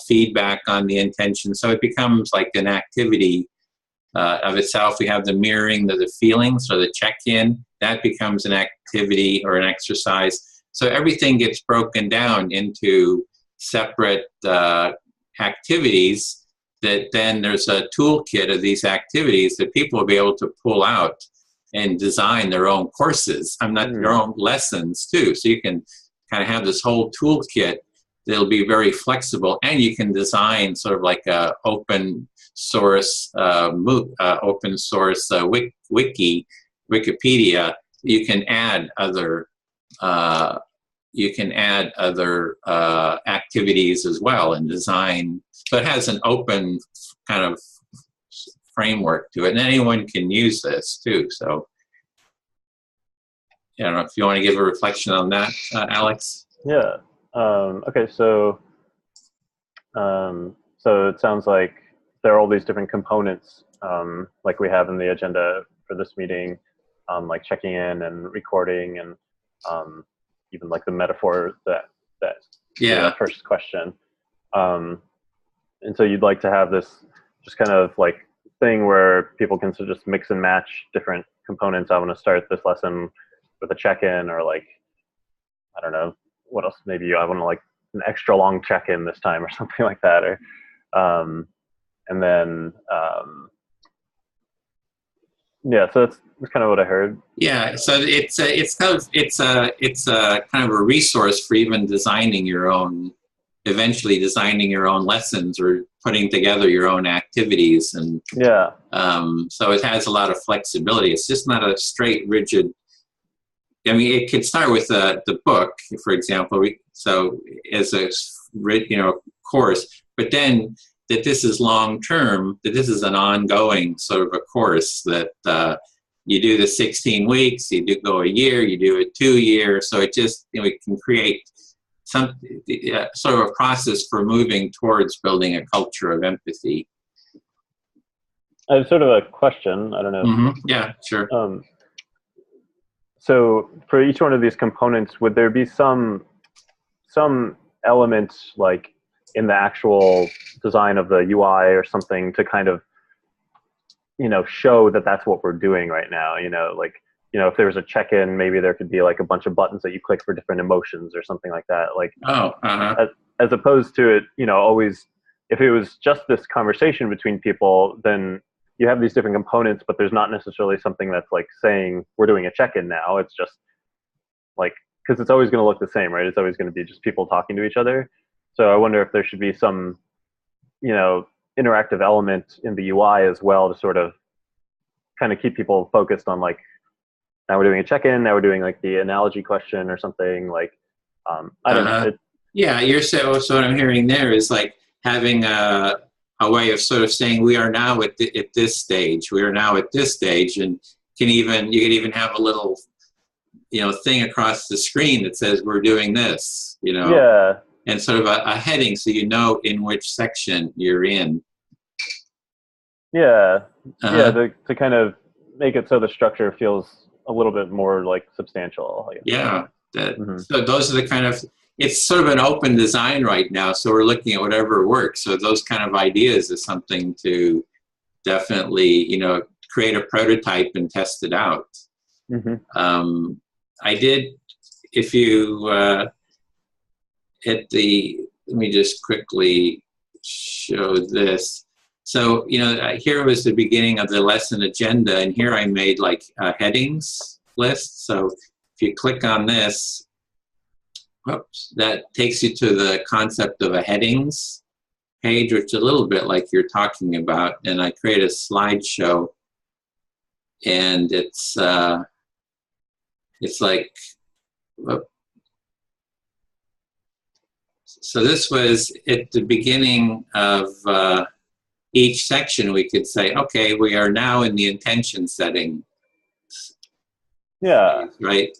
A: feedback on the intention. So it becomes like an activity of itself. We have the mirroring of the feelings, or the check-in. That becomes an activity or an exercise. So everything gets broken down into separate activities, that then there's a toolkit of these activities that people will be able to pull out and design their own courses. Their own lessons too. So you can kind of have this whole toolkit that'll be very flexible, and you can design sort of like a open source MOOC, Wikipedia. You can add other activities as well and design. So it has an open kind of framework to it, and anyone can use this too. So I don't know if you want to give a reflection on that, Alex.
B: Yeah. Okay. So it sounds like there are all these different components, like we have in the agenda for this meeting, like checking in and recording, and even like the metaphor that first question. And so you'd like to have this just kind of like thing where people can sort of just mix and match different components. I want to start this lesson with a check-in, or like, I don't know, what else? Maybe I want to like an extra long check-in this time or something like that. Or, and then, yeah, so that's kind of what I heard.
A: Yeah, so it's kind of a resource for even designing your own, eventually designing your own lessons or putting together your own activities. And
B: yeah,
A: so it has a lot of flexibility. It's just not a straight, rigid. I mean, it could start with the book, for example. So as a course, but then that this is long term, that this is an ongoing sort of a course, that you do the 16 weeks, you do go a year, you do it 2 years. So it just, it can create some sort of a process for moving towards building a culture of empathy.
B: I have sort of a question. I don't know.
A: Mm-hmm. Yeah, sure.
B: So for each one of these components, would there be some elements like in the actual design of the UI or something to kind of, show that that's what we're doing right now? Like, if there was a check-in, maybe there could be like a bunch of buttons that you click for different emotions or something like that. Like, as opposed to it, always, if it was just this conversation between people, then you have these different components, but there's not necessarily something that's like saying we're doing a check-in now. It's just like, because it's always going to look the same, right? It's always going to be just people talking to each other. So I wonder if there should be some, interactive element in the UI as well to sort of kind of keep people focused on like, now we're doing a check-in, now we're doing like the analogy question or something like, I don't know.
A: Yeah, so what I'm hearing there is like having a way of sort of saying we are now at this stage. We are now at this stage, and you can even have a little, thing across the screen that says we're doing this.
B: Yeah.
A: And sort of a heading so you know in which section you're in.
B: Yeah. Yeah. To kind of make it so the structure feels a little bit more like substantial, I guess.
A: Yeah. So those are the kind of, it's sort of an open design right now. So we're looking at whatever works. So those kind of ideas is something to definitely, create a prototype and test it out. Mm-hmm. I did, if you, let me just quickly show this. So, here was the beginning of the lesson agenda, and here I made like a headings list. So if you click on this, that takes you to the concept of a headings page, which is a little bit like you're talking about. And I create a slideshow, and it's like, so this was at the beginning of each section. We could say, okay, we are now in the intention setting.
B: Yeah.
A: Right.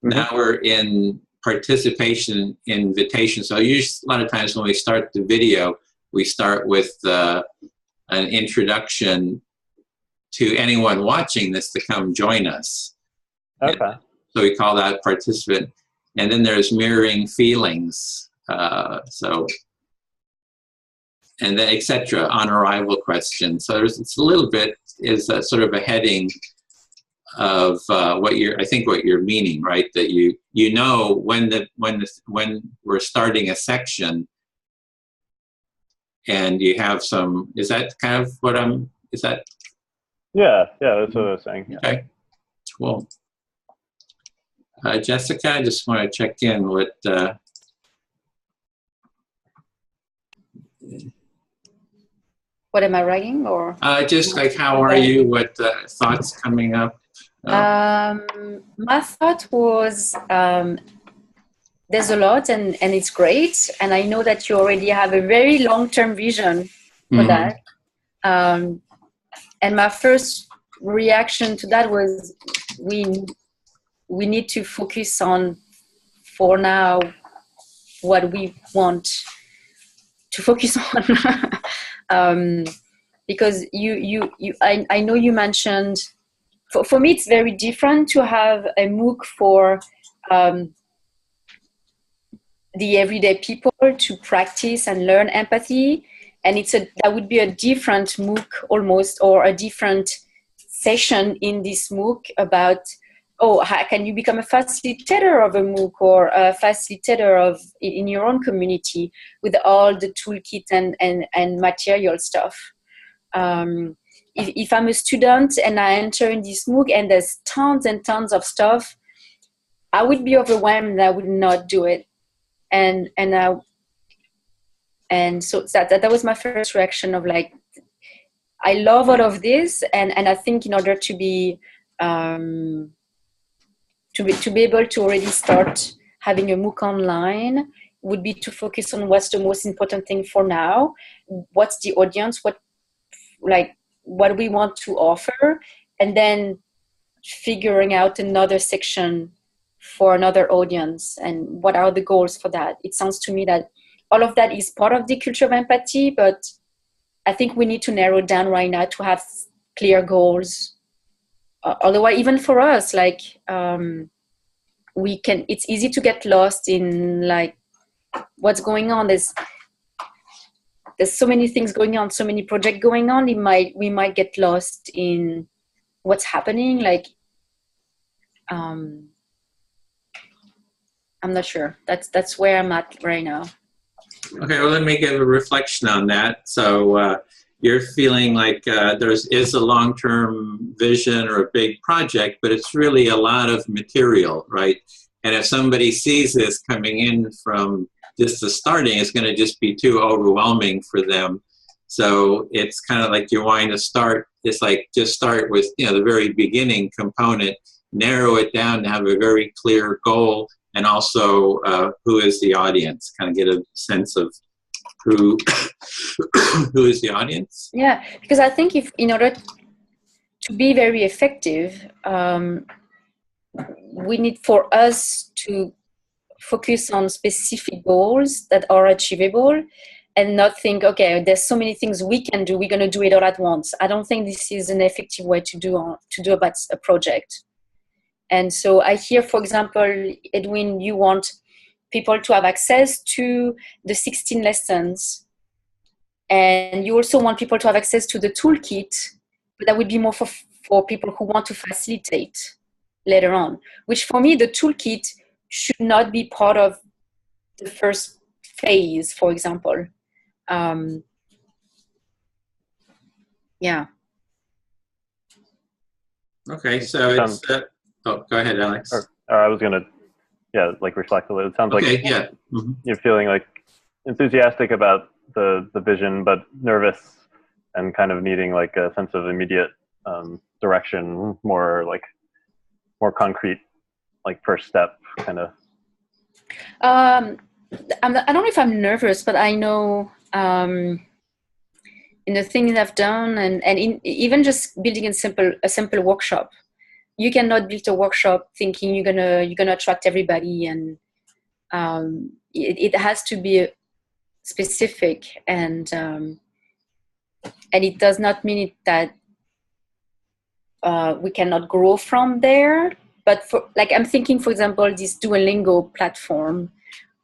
A: Mm-hmm. Now we're in participation invitation. So usually a lot of times when we start the video, we start with an introduction to anyone watching this to come join us.
B: Okay.
A: And so we call that participant. And then there's mirroring feelings. And then etc. on arrival questions. So it's a little bit is a sort of a heading of what you're meaning, right? That you know when we're starting a section, and you have some. Is that kind of what I'm? Is that?
B: Yeah, that's what I was saying. Yeah.
A: Okay, cool. Jessica, I just want to check in with.
C: What am I writing, or?
A: Just like, how are you? What thoughts coming up?
C: My thought was there's a lot, and it's great, and I know that you already have a very long-term vision for that. And my first reaction to that was we need to focus on, for now, what we want to focus on. Because I know you mentioned, for me it's very different to have a MOOC for the everyday people to practice and learn empathy, and that would be a different MOOC almost, or a different session in this MOOC about, how can you become a facilitator of a MOOC, or a facilitator in your own community with all the toolkit and material stuff. If I'm a student and I enter in this MOOC and there's tons and tons of stuff, I would be overwhelmed and I would not do it. And so that was my first reaction of like, I love all of this, and I think in order to be able to already start having a MOOC online would be to focus on what's the most important thing for now, what's the audience, what we want to offer, and then figuring out another section for another audience and what are the goals for that. It sounds to me that all of that is part of the culture of empathy, but I think we need to narrow down right now to have clear goals. Otherwise, even for us, it's easy to get lost in like what's going on. There's so many things going on, so many projects going on. We might get lost in what's happening. I'm not sure. That's where I'm at right now.
A: Okay, well, let me give a reflection on that. So you're feeling like there is a long-term vision or a big project, but it's really a lot of material, right? And if somebody sees this coming in from just the starting, it's going to just be too overwhelming for them. So it's kind of like you're wanting to start. It's like just start with the very beginning component, narrow it down to have a very clear goal, and also who is the audience. Kind of get a sense of who is the audience.
C: Yeah, because I think in order to be very effective, we need for us to focus on specific goals that are achievable, and not think, okay, there's so many things we can do, we're going to do it all at once. I don't think this is an effective way to do about a project. And so I hear, for example, Edwin, you want people to have access to the 16 lessons, and you also want people to have access to the toolkit, but that would be more for people who want to facilitate later on, which for me, the toolkit should not be part of the first phase, for example. Yeah.
A: Okay, so it's... go ahead, Alex.
B: I was going to, reflect a little. It sounds like you're feeling like enthusiastic about the vision, but nervous and kind of needing like a sense of immediate direction, more concrete, like first step kind of.
C: I don't know if I'm nervous, but I know in the things I've done, and even just building a simple workshop. You cannot build a workshop thinking you're gonna attract everybody, and it has to be specific, and it does not mean that we cannot grow from there. But for, like, I'm thinking, for example, this Duolingo platform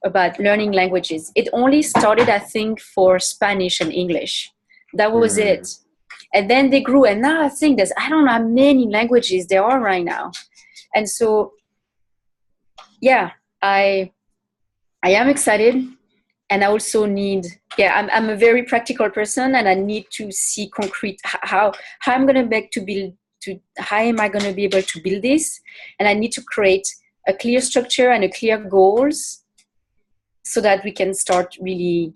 C: about learning languages. It only started, I think, for Spanish and English. That was it. And then they grew, and now I think there's, I don't know how many languages there are right now. And so, yeah, I am excited, and I also need, I'm a very practical person, and I need to see concrete how I'm going to make to build, how am I going to be able to build this? And I need to create a clear structure and a clear goals so that we can start really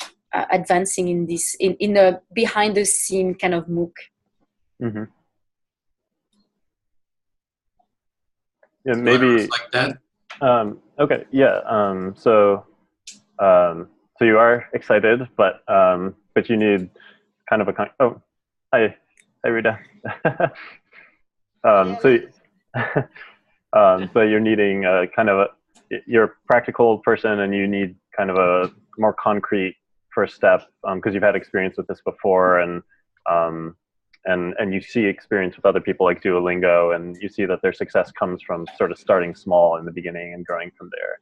C: advancing in this, in a behind the scene kind of MOOC.
B: Mm-hmm. Yeah, maybe
A: like that.
B: Okay, yeah. So you are excited, but you need kind of a oh, hi Rita. So you're needing kind of you're a practical person, and you need kind of a more concrete first step because you've had experience with this before, and you see experience with other people like Duolingo, and you see that their success comes from sort of starting small in the beginning and growing from there.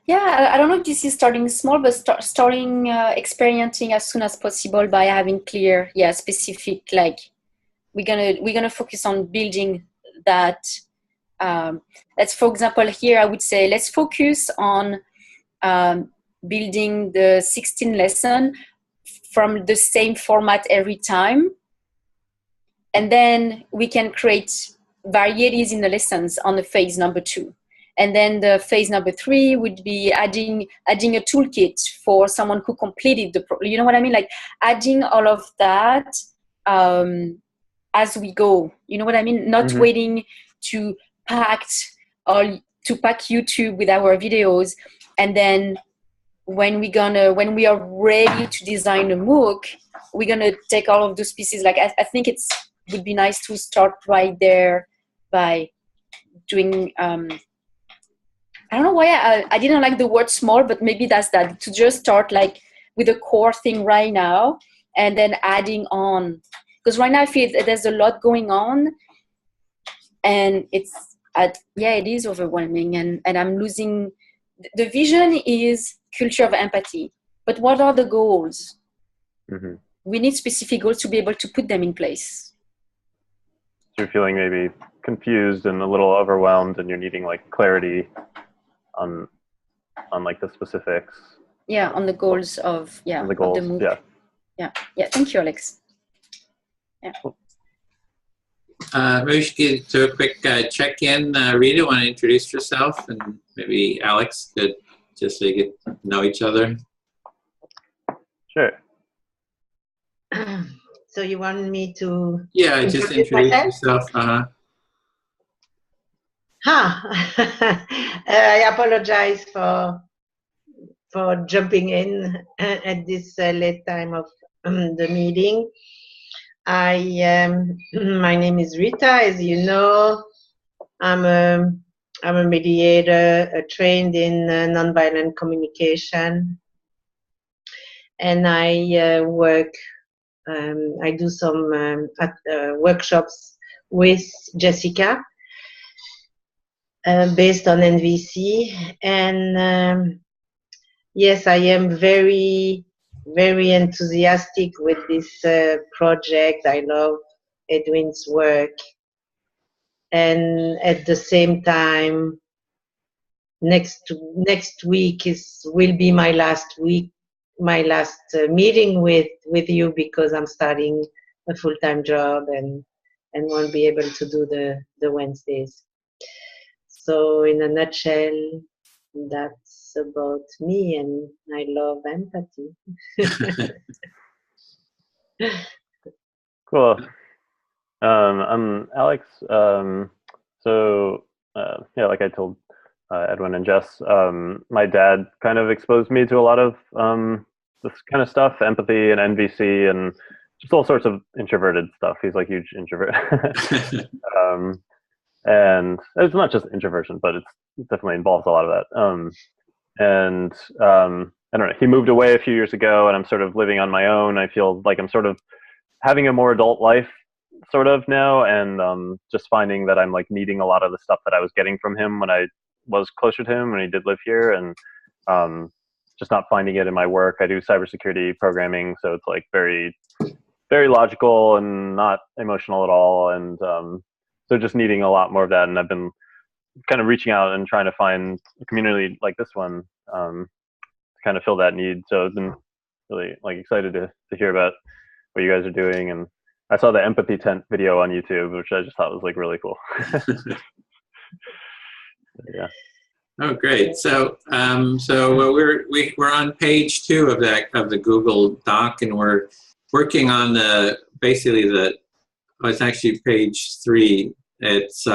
C: Yeah, I don't know if this is starting small, but starting experimenting as soon as possible by having clear, specific, like we're gonna focus on building that. Let's, for example, here I would say let's focus on building the 16 lesson from the same format every time, and then we can create varieties in the lessons on the phase number 2. And then the phase number 3 would be adding a toolkit for someone who completed the you know what I mean? Like adding all of that as we go. You know what I mean? Not waiting to pack YouTube with our videos, and then when we are ready to design a MOOC, we're gonna take all of those pieces. Like I think would be nice to start right there by doing. I don't know why I didn't like the word small, but maybe that's that, to just start like with a core thing right now and then adding on. Because right now I feel there's a lot going on, and it is overwhelming, and I'm losing. The vision is culture of empathy, but what are the goals?
B: Mm-hmm.
C: We need specific goals to be able to put them in place.
B: So you're feeling maybe confused and a little overwhelmed, and you're needing like clarity on like the specifics.
C: Yeah, on the goals of
B: on the goals.
C: Of the MOOC. Yeah. Thank you, Alex. Yeah.
B: Cool.
A: Maybe we should get to a quick check-in. Rita, want to introduce yourself, and maybe Alex could, just so you get to know each other.
B: Sure.
D: So you want me to?
A: Yeah, just introduce yourself.
D: I apologize for jumping in at this late time of the meeting. My name is Rita. As you know, I'm a mediator trained in nonviolent communication, and I work. I do some workshops with Jessica based on NVC, and yes, I am very, very enthusiastic with this project. I love Edwin's work, and at the same time, next week will be my last meeting with you, because I'm starting a full-time job and won't be able to do the Wednesdays. So in a nutshell, that's about me, and I love empathy.
B: Cool. I'm Alex. Like I told Edwin and Jess, my dad kind of exposed me to a lot of this kind of stuff, empathy and NVC and just all sorts of introverted stuff. He's like huge introvert. And it's not just introversion, but it definitely involves a lot of that. I don't know, he moved away a few years ago, and I'm sort of living on my own. I feel like I'm sort of having a more adult life sort of now, and just finding that I'm like needing a lot of the stuff that I was getting from him when I was closer to him when he did live here, and just not finding it in my work. I do cybersecurity programming, so it's like very, very logical and not emotional at all, and so just needing a lot more of that. And I've been kind of reaching out and trying to find a community like this one to kind of fill that need. So I've been really like excited to hear about what you guys are doing, and I saw the empathy tent video on YouTube, which I just thought was like really cool. Yeah.
A: Oh, great. So, we're on page 2 of the Google Doc, and we're working on it's actually page 3. It's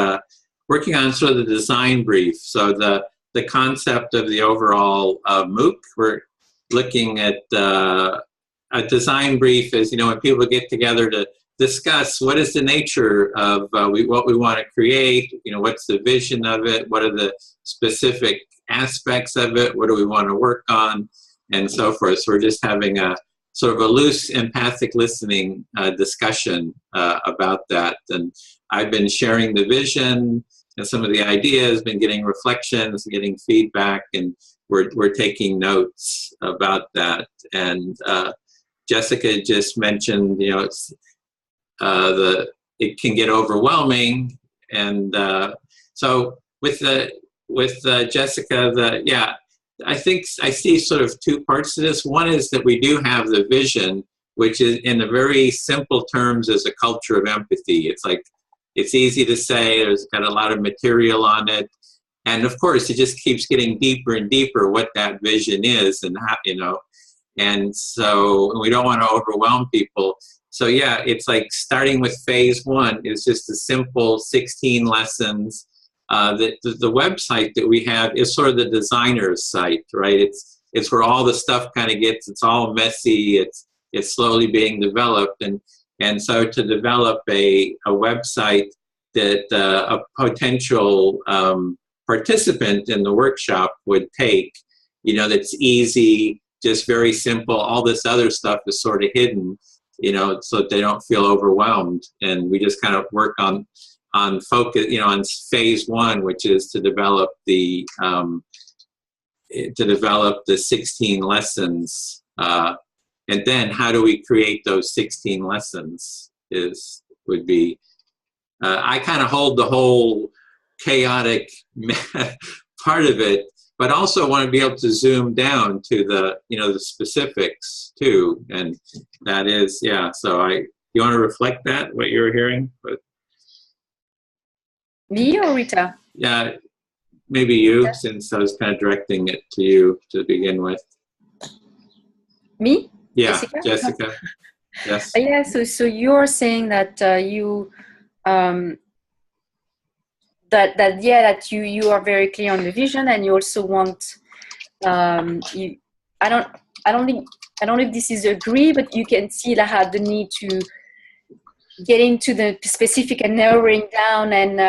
A: working on sort of the design brief. So the concept of the overall MOOC. We're looking at a design brief is, when people get together to discuss what is the nature of what we want to create, what's the vision of it, what are the specific aspects of it, what do we want to work on, and so forth. So we're just having a sort of a loose empathic listening discussion about that. And I've been sharing the vision and some of the ideas, been getting reflections, getting feedback, and we're taking notes about that. And Jessica just mentioned, it's it can get overwhelming, and so with Jessica, I think I see sort of 2 parts to this. One is that we do have the vision, which is in a very simple terms is a culture of empathy. It's like, it's easy to say, there's got a lot of material on it, and of course it just keeps getting deeper and deeper what that vision is, and how, and so we don't want to overwhelm people. So yeah, it's like starting with phase 1 is just a simple 16 lessons. The website that we have is sort of the designer's site, right? It's where all the stuff kind of it's all messy. It's slowly being developed, and so to develop a website that a potential participant in the workshop would take, that's easy, just very simple. All this other stuff is sort of hidden, so that they don't feel overwhelmed. And we just kind of work on focus, on phase 1, which is to develop the 16 lessons. And then how do we create those 16 lessons would be, I kind of hold the whole chaotic part of it, but also want to be able to zoom down to the, the specifics too. And that is, so you want to reflect that, what you were hearing? But,
C: me or Rita?
A: Yeah, maybe you, since I was kind of directing it to you to begin with.
C: Me?
A: Yeah, Jessica. Yes.
C: Yeah, so you're saying that you that you are very clear on the vision, and you also want I don't know if this is agree, but you can see that had the need to get into the specific and narrowing down, and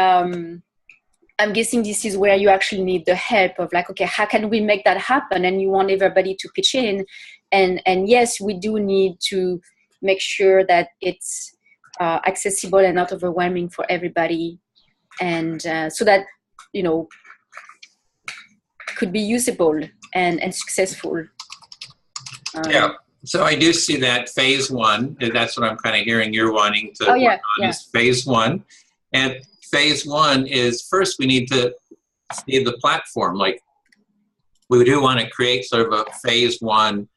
C: I'm guessing this is where you actually need the help of like, okay, how can we make that happen? And you want everybody to pitch in, and yes, we do need to make sure that it's accessible and not overwhelming for everybody, and so that could be usable and successful.
A: Yeah. So I do see that phase 1, and that's what I'm kind of hearing you're wanting to work on, is phase 1. And phase 1 is, first we need to see the platform. Like, we do want to create sort of a phase 1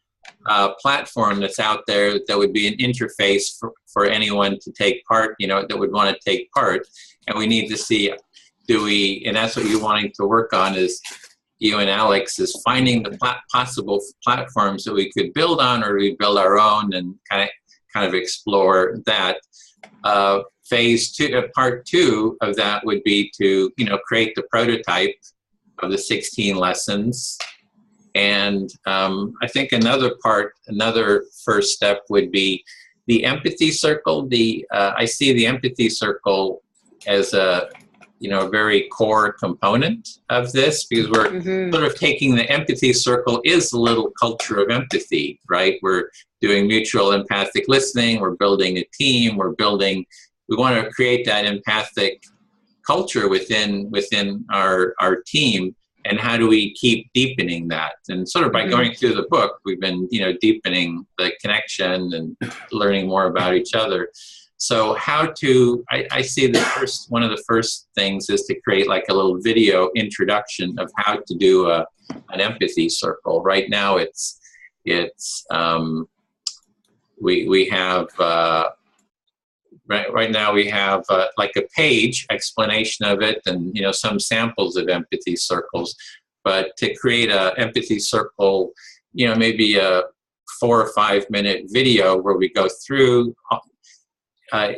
A: platform that's out there that would be an interface for anyone to take part, that would want to take part. And we need to see, and that's what you're wanting to work on, is you and Alex, is finding the possible platforms that we could build on, or we build our own, and kind of explore that. Phase 2, part 2 of that would be to create the prototype of the 16 lessons. And I think another first step would be the empathy circle. I see the empathy circle as a very core component of this, because we're sort of taking the empathy circle is a little culture of empathy, right? We're doing mutual empathic listening, we're building a team, we're building, we want to create that empathic culture within our team. And how do we keep deepening that? And sort of by going through the book, we've been, deepening the connection and learning more about each other. So I see one of the first things is to create like a little video introduction of how to do an empathy circle. Right now we have like a page explanation of it, and some samples of empathy circles. But to create a empathy circle, maybe a 4 or 5 minute video where we go through,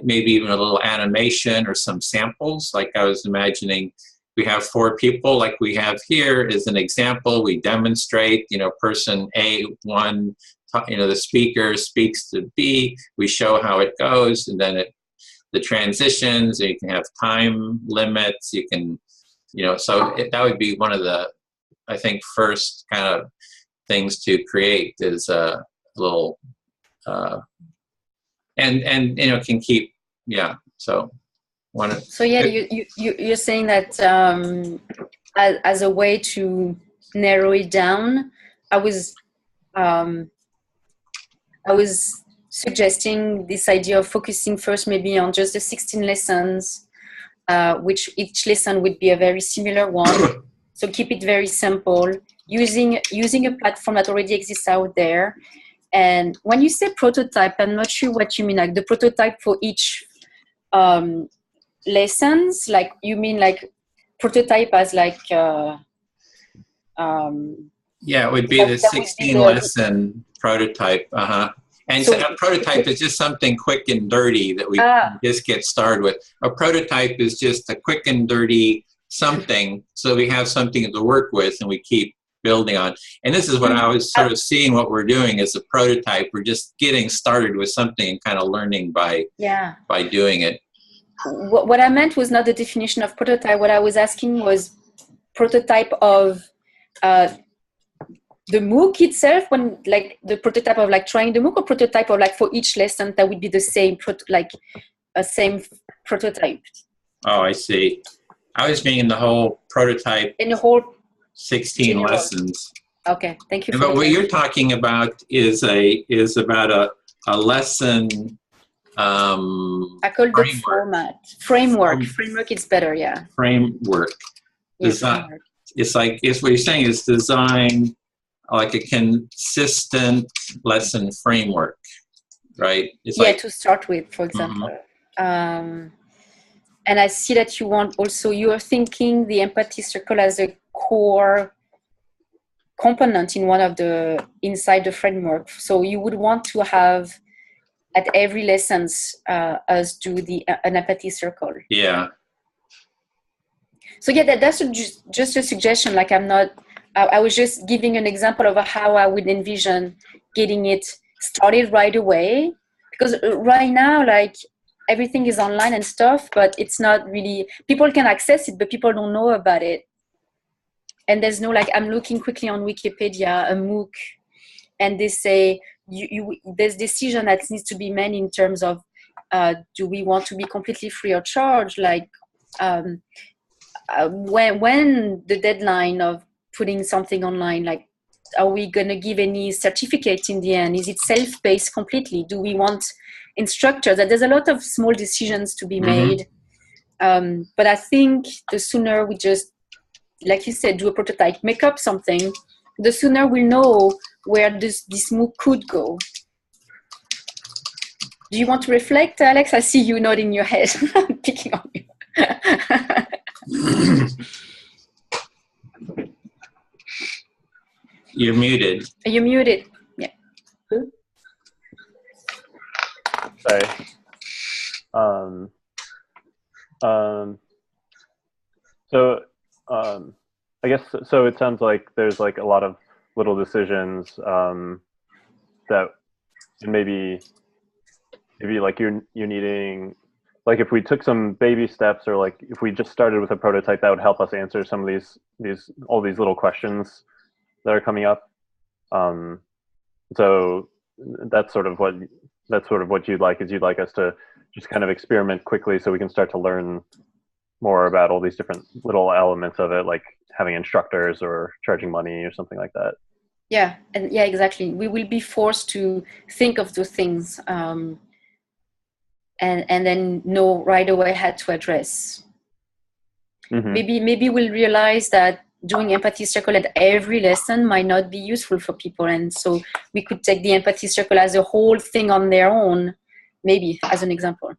A: maybe even a little animation or some samples. Like I was imagining, we have 4 people, like we have here as an example. We demonstrate, person A1. The speaker speaks to B. We show how it goes, and then the transitions. You can have time limits. You can, that would be one of the, I think, first kind of things to create is a little, and can keep, yeah. So
C: you're saying that as a way to narrow it down, I was suggesting this idea of focusing first maybe on just the 16 lessons, which each lesson would be a very similar one. So keep it very simple, using a platform that already exists out there. And when you say prototype, I'm not sure what you mean, like the prototype for each lessons, like you mean like prototype as like
A: yeah, it would be the 16 lesson prototype. And so a prototype is just something quick and dirty that we just get started with. A prototype is just a quick and dirty something, so we have something to work with and we keep building on. And this is what I was sort of seeing what we're doing as a prototype. We're just getting started with something and kind of learning by doing it.
C: What I meant was not the definition of prototype. What I was asking was prototype of the MOOC itself, when like the prototype of like trying the MOOC, or prototype of like for each lesson that would be the same same prototype.
A: Oh, I see. I was meaning the whole prototype.
C: In the whole
A: 16 lessons.
C: Okay, thank you.
A: But what you're talking about is about a lesson.
C: I call it the format. Framework is better, yeah.
A: Framework.
C: Framework.
A: It's what you're saying is design like a consistent lesson framework, right? It's
C: to start with, for example. And I see that you are thinking the empathy circle as a core component in inside the framework. So you would want to have at every lessons us do an empathy circle.
A: Yeah.
C: So yeah, that's just a suggestion. Like I was just giving an example of how I would envision getting it started right away. Because right now, like everything is online and stuff, but it's not really, people can access it, but people don't know about it. And there's no, like, I'm looking quickly on Wikipedia, a MOOC, and they say, there's decision that needs to be made in terms of, do we want to be completely free of charge? Like, when the deadline of putting something online, like, are we going to give any certificate in the end? Is it self-paced completely? Do we want instructors? And there's a lot of small decisions to be made. But I think the sooner we just, like you said, do a prototype, make up something, the sooner we'll know where this MOOC could go. Do you want to reflect, Alex? I see you nodding your head. I'm picking on you.
A: You're muted.
C: You're muted. Yeah.
B: Sorry. I guess so. It sounds like there's like a lot of little decisions that maybe like you're needing. Like if we took some baby steps, or like if we just started with a prototype, that would help us answer some of all these little questions that are coming up. So that's sort of what you'd like, is you'd like us to just kind of experiment quickly so we can start to learn more about all these different little elements of it, like having instructors or charging money or something like that.
C: Yeah, and yeah, exactly. We will be forced to think of those things and then know right away how to address. Maybe we'll realize that doing empathy circle at every lesson might not be useful for people, and so we could take the empathy circle as a whole thing on their own, maybe as an example.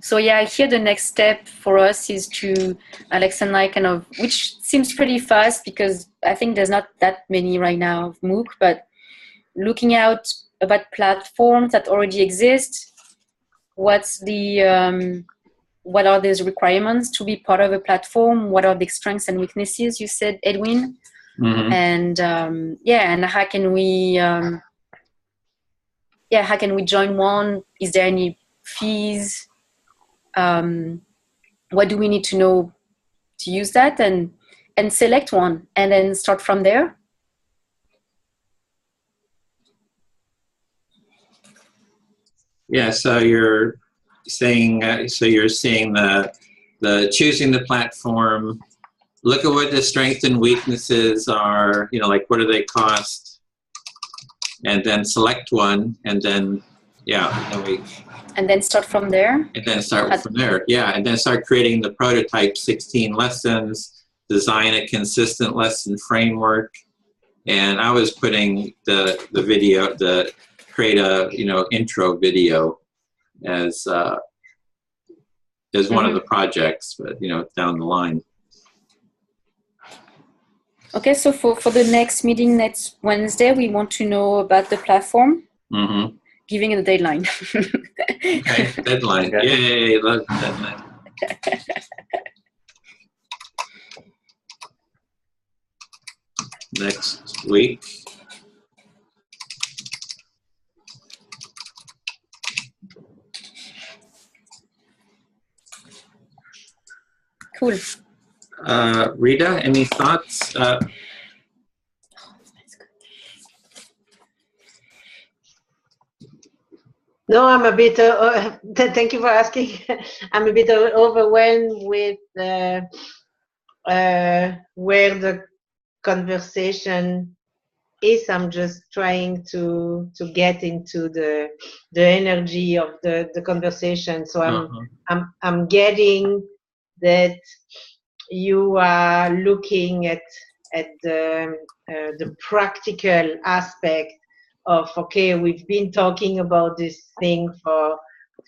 C: So yeah, here the next step for us is to, Alex and I kind of, which seems pretty fast because I think there's not that many right now of MOOC, but looking out about platforms that already exist. What's the, what are those requirements to be part of a platform? What are the strengths and weaknesses, you said, Edwin? And yeah, and how can we, how can we join one? Is there any fees? What do we need to know to use that, and select one and then start from there?
A: Yeah, so you're saying, so you're seeing the choosing the platform, look at what the strengths and weaknesses are, you know, like what do they cost, and then select one, and then,
C: and then start from there?
A: And then start from there, yeah. And then start creating the prototype 16 lessons, design a consistent lesson framework. And I was putting the video, create a, intro video as one of the projects, but, down the line.
C: Okay, so for the next meeting next Wednesday, we want to know about the platform. Giving it a deadline.
A: Okay, deadline. Yay, love deadline. Next week.
C: Cool.
A: Rita, any thoughts?
D: No, I'm a bit, thank you for asking. I'm a bit overwhelmed with where the conversation is. I'm just trying to get into the energy of the conversation. So I'm getting that you are looking at the practical aspect of, okay, we've been talking about this thing for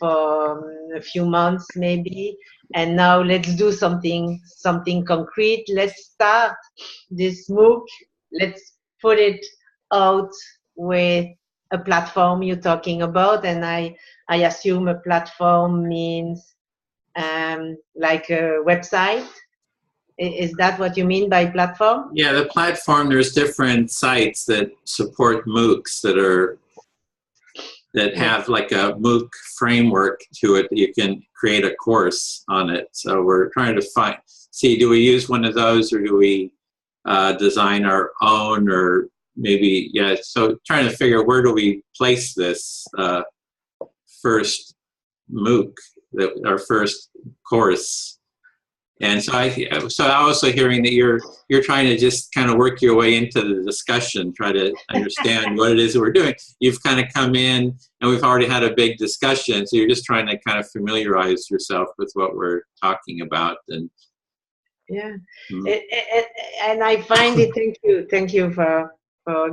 D: a few months maybe, and now let's do something concrete. Let's start this MOOC. Let's put it out with a platform you're talking about, and I assume a platform means like a website. Is that what you mean by platform?
A: Yeah, the platform, there's different sites that support MOOCs that have like a MOOC framework to it that you can create a course on it. So we're trying to see, do we use one of those, or do we design our own, or maybe, so trying to figure where do we place this first MOOC, our first course. And so I'm also hearing that you're trying to just kind of work your way into the discussion, try to understand what it is that we're doing. You've kind of come in and we've already had a big discussion, so you're just trying to kind of familiarize yourself with what we're talking about. And
D: and I find it. Thank you for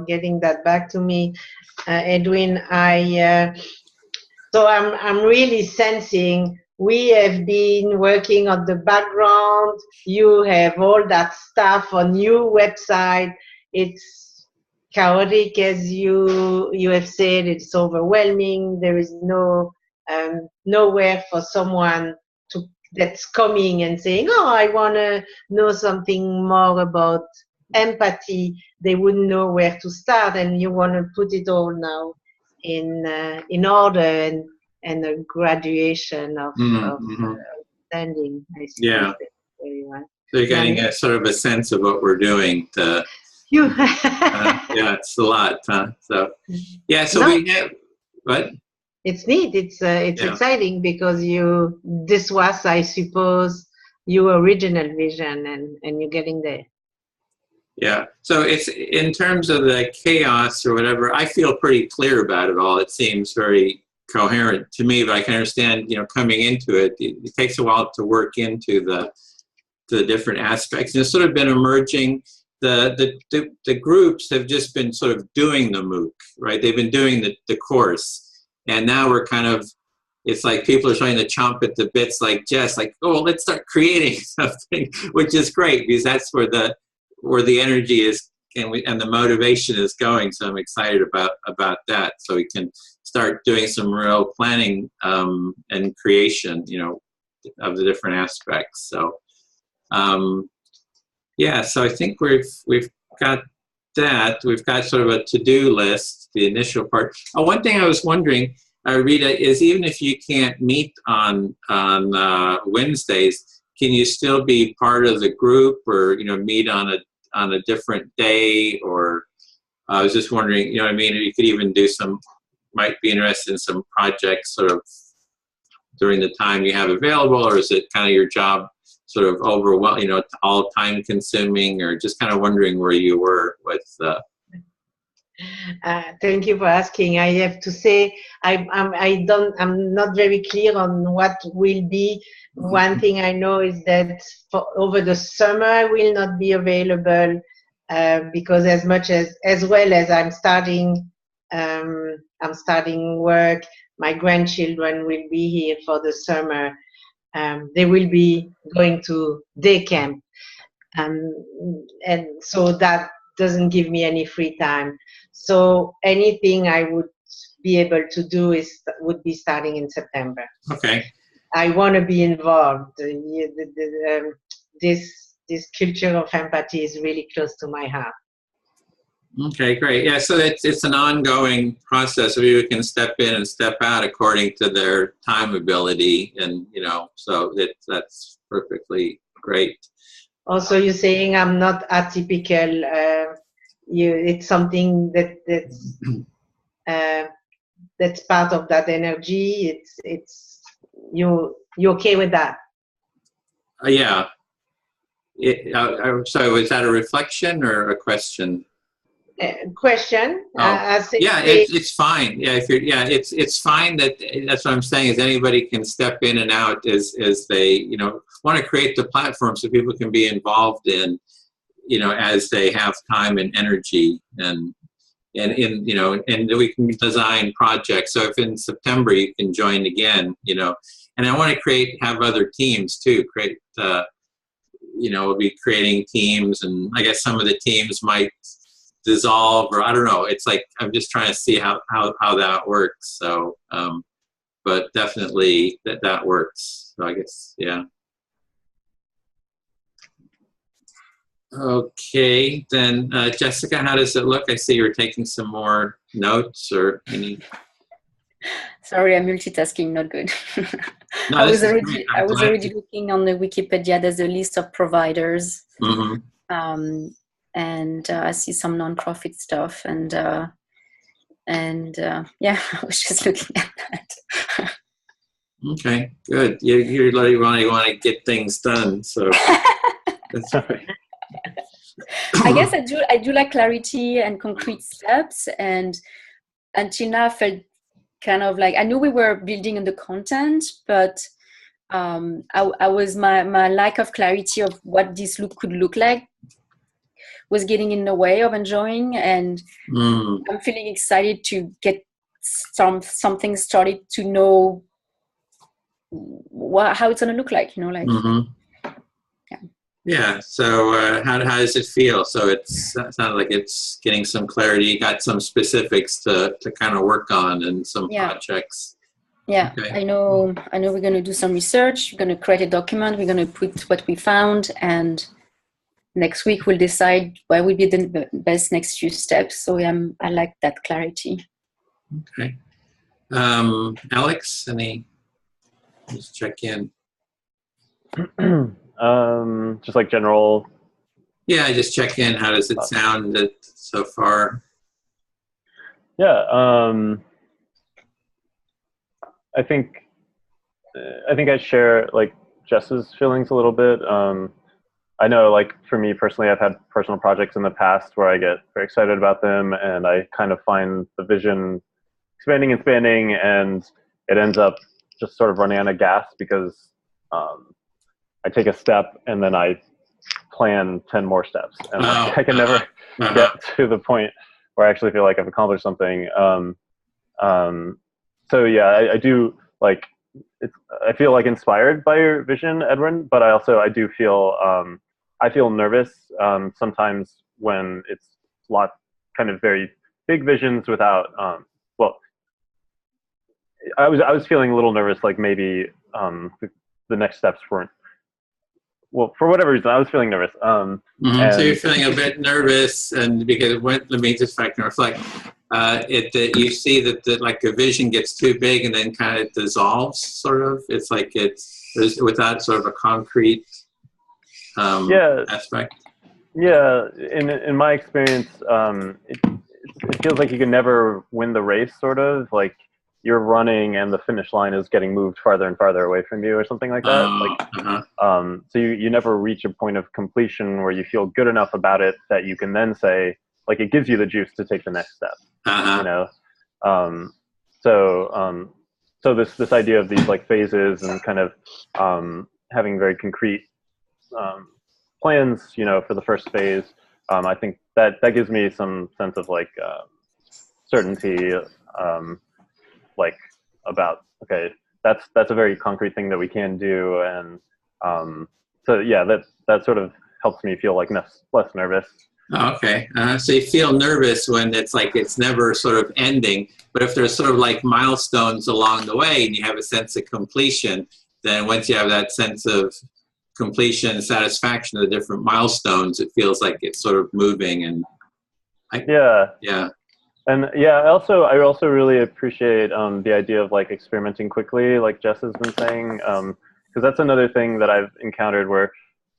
D: getting that back to me, Edwin. So I'm really sensing. We have been working on the background. You have all that stuff on your website. It's chaotic, as you have said. It's overwhelming. There is nowhere for someone that's coming and saying, "Oh, I want to know something more about empathy." They wouldn't know where to start, and you want to put it all now in order and a graduation of understanding. I see.
A: Yeah.
D: Very well.
A: So you're getting a sort of a sense of what we're doing to
D: You.
A: Yeah, it's a lot, huh? So, yeah, so
D: No.
A: we have, what?
D: It's neat. It's
A: Yeah.
D: exciting because this was, I suppose, your original vision, and you're getting there.
A: Yeah. So it's in terms of the chaos or whatever, I feel pretty clear about it all. It seems very coherent to me, but I can understand, coming into it, it takes a while to work into the different aspects. And it's sort of been emerging. The groups have just been sort of doing the MOOC, right? They've been doing the course. And now we're kind of, it's like people are trying to chomp at the bits like Jess, like, oh, well, let's start creating something, which is great because that's where the energy is and the motivation is going. So I'm excited about that. So we can start doing some real planning and creation, of the different aspects. So yeah, so I think we've got that. We've got sort of a to-do list, the initial part. One thing I was wondering, Rita, is even if you can't meet on Wednesdays, can you still be part of the group or meet on a different day? Or I was just wondering, what I mean? You could even do might be interested in some projects sort of during the time you have available, or is it kind of your job sort of overwhelming, all time consuming, or just kind of wondering where you were with
D: Thank you for asking. I have to say, I'm not very clear on what will be. One thing I know is that over the summer I will not be available because as well as I'm starting work. My grandchildren will be here for the summer. They will be going to day camp, and so that doesn't give me any free time. So anything I would be able to do would be starting in September.
A: Okay.
D: I want to be involved. This culture of empathy is really close to my heart.
A: Okay, great. Yeah, so it's an ongoing process. So people can step in and step out according to their time ability, and so that's perfectly great.
D: Also, you're saying I'm not atypical. It's something that's part of that energy. It's you okay with that?
A: Yeah. So is that a reflection or a question?
D: Question.
A: Yeah, it's fine. Yeah, it's fine that's what I'm saying is anybody can step in and out as they want to create the platform so people can be involved in as they have time and energy and we can design projects. So if in September you can join again, and I want to have other teams too. We'll be creating teams, and I guess some of the teams might dissolve, or I don't know. It's like I'm just trying to see how that works. So, but definitely that works. So I guess Okay, then Jessica, how does it look? I see you're taking some more notes, or any.
C: Sorry, I'm multitasking. Not good.
A: No,
C: I was already looking on the Wikipedia. There's a list of providers.
A: Mm-hmm.
C: And I see some nonprofit stuff, and yeah, I was just looking at that.
A: Okay, good. You really want to get things done, so that's right.
C: I guess I do like clarity and concrete steps, and until now I felt kind of like I knew we were building on the content, but I was my lack of clarity of what this could look like was getting in the way of enjoying, and I'm feeling excited to get something started to know how it's going to look like,
A: Yeah. So how does it feel? So it sounds like it's getting some clarity. You got some specifics to kind of work on and some projects.
C: Yeah,
A: okay.
C: I know we're going to do some research. We're going to create a document. We're going to put what we found, and next week we'll decide what will be the best next few steps. So I like that clarity.
A: Okay. Alex, just check in.
B: Just like general
A: Yeah, just check in. How does it sound so far?
B: Yeah, I think I share like Jess's feelings a little bit. I know, like for me personally, I've had personal projects in the past where I get very excited about them, and I kind of find the vision expanding and expanding, and it ends up just sort of running out of gas because I take a step and then I plan 10 more steps, and I can never get to the point where I actually feel like I've accomplished something. So yeah, I do like I feel like inspired by your vision, Edwin, but I do feel I feel nervous sometimes when it's a lot kind of very big visions without well, I was feeling a little nervous, like maybe the next steps weren't, well, for whatever reason I was feeling nervous.
A: So you're feeling a bit nervous, and because let me just reflect. That you see that like a vision gets too big and then kind of dissolves, sort of. It's like there's without sort of a concrete aspect.
B: Yeah, in my experience, it feels like you can never win the race, sort of. Like you're running and the finish line is getting moved farther and farther away from you, or something like that. So you never reach a point of completion where you feel good enough about it that you can then say, like, it gives you the juice to take the next step. You know, so this idea of these like phases and kind of having very concrete plans, you know, for the first phase, I think that gives me some sense of like certainty, like about, okay, that's a very concrete thing that we can do, and so yeah, that sort of helps me feel like less nervous.
A: Okay, so you feel nervous when it's like it's never sort of ending, but if there's sort of like milestones along the way and you have a sense of completion, then once you have that sense of completion and satisfaction of the different milestones, it feels like it's sort of moving. And
B: and I also really appreciate the idea of like experimenting quickly, like Jess has been saying, because that's another thing that I've encountered where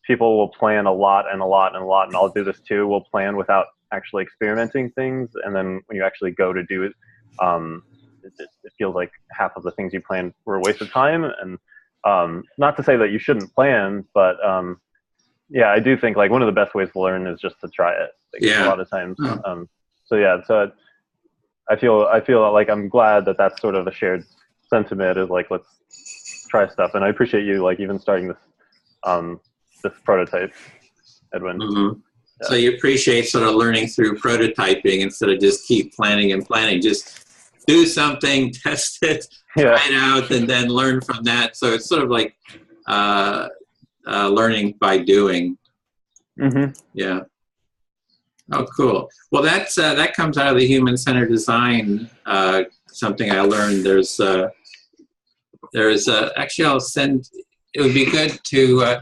B: people will plan a lot, and I'll do this too. We'll plan without actually experimenting things, and then when you actually go to do it, it feels like half of the things you planned were a waste of time. And not to say that you shouldn't plan, but yeah, I do think like one of the best ways to learn is just to try it. Like, a lot of times. So I feel like I'm glad that that's sort of a shared sentiment, is like, let's try stuff. And I appreciate you like even starting this prototype, Edwin.
A: So you appreciate sort of learning through prototyping instead of just keep planning and planning. Just do something, test it, try it out, and then learn from that. So it's sort of like learning by doing. Yeah. Oh, cool. Well, that comes out of the human-centered design. Something I learned. There's actually, I'll send. It would be good to.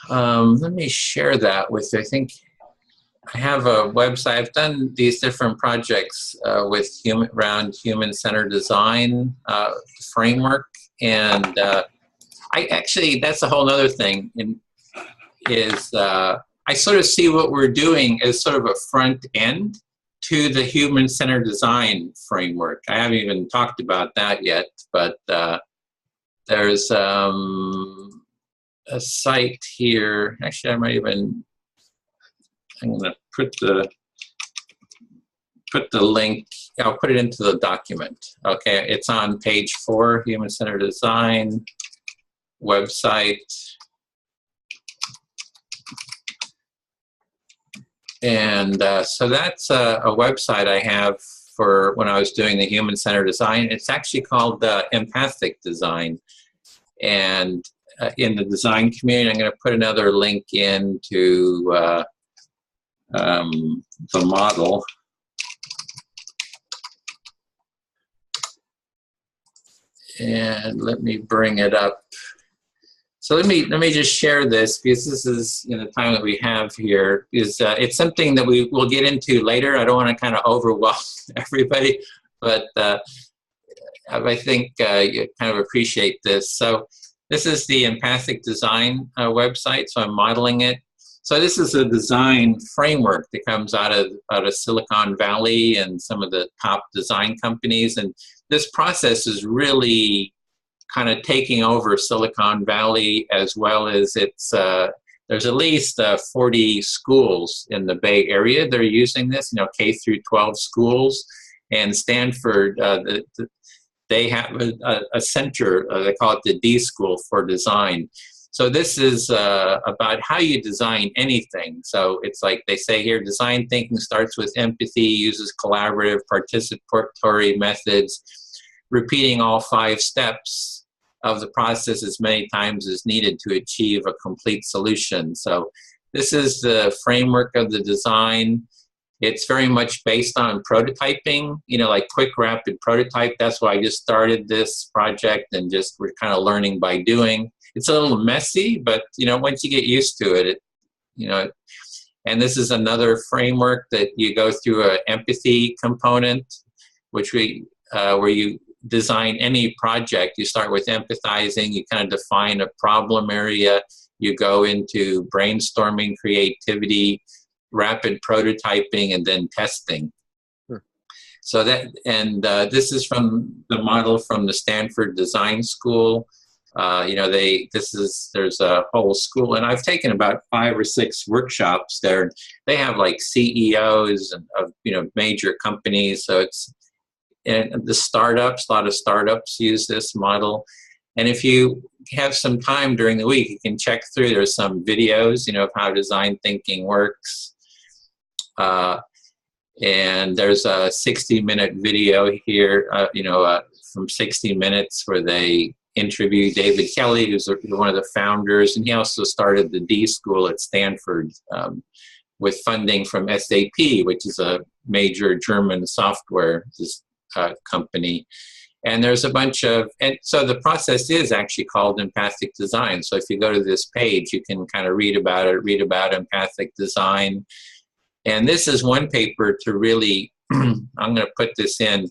A: Let me share that with you. I think I have a website. I've done these different projects with around human-centered design framework, and I actually, that's a whole other thing. I sort of see what we're doing as sort of a front end to the human-centered design framework. I haven't even talked about that yet, but there's a site here. Actually, I'm going to put the link. I'll put it into the document. Okay, it's on page 4, human-centered design website. And so that's a website I have for when I was doing the human-centered design. It's actually called Empathic Design. And in the design community, I'm going to put another link into the model. And let me bring it up. So let me just share this, because this is the time that we have here. Is it's something that we will get into later. I don't want to kind of overwhelm everybody, but I think you kind of appreciate this. So this is the Empathic Design website. So I'm modeling it. So this is a design framework that comes out of Silicon Valley and some of the top design companies. And this process is really kind of taking over Silicon Valley, as well as it's, there's at least 40 schools in the Bay Area that are using this, you know, K through 12 schools. And Stanford, they have a center, they call it the D School for Design. So this is about how you design anything. So it's like they say here, design thinking starts with empathy, uses collaborative, participatory methods, repeating all 5 steps of the process as many times as needed to achieve a complete solution. So this is the framework of the design. It's very much based on prototyping, you know, like quick, rapid prototype. That's why I just started this project, and just we're kind of learning by doing. It's a little messy, but, you know, once you get used to it, you know, and this is another framework that you go through an empathy component, which where you design any project. You start with empathizing, you kind of define a problem area, you go into brainstorming, creativity, rapid prototyping, and then testing. So that, and this is from the model from the Stanford Design School. You know, there's a whole school, and I've taken about 5 or 6 workshops there. They have like CEOs of, you know, major companies. So it's, and the startups, a lot of startups use this model. And if you have some time during the week, you can check through. There's some videos, you know, of how design thinking works. And there's a 60-minute video here, you know, from 60 Minutes, where they interview David Kelly, who's one of the founders, and he also started the D School at Stanford with funding from SAP, which is a major German software company. And there's a bunch of, and so the process is actually called empathic design. So if you go to this page, you can kind of read about empathic design. And this is one paper to really, I'm going to put this in,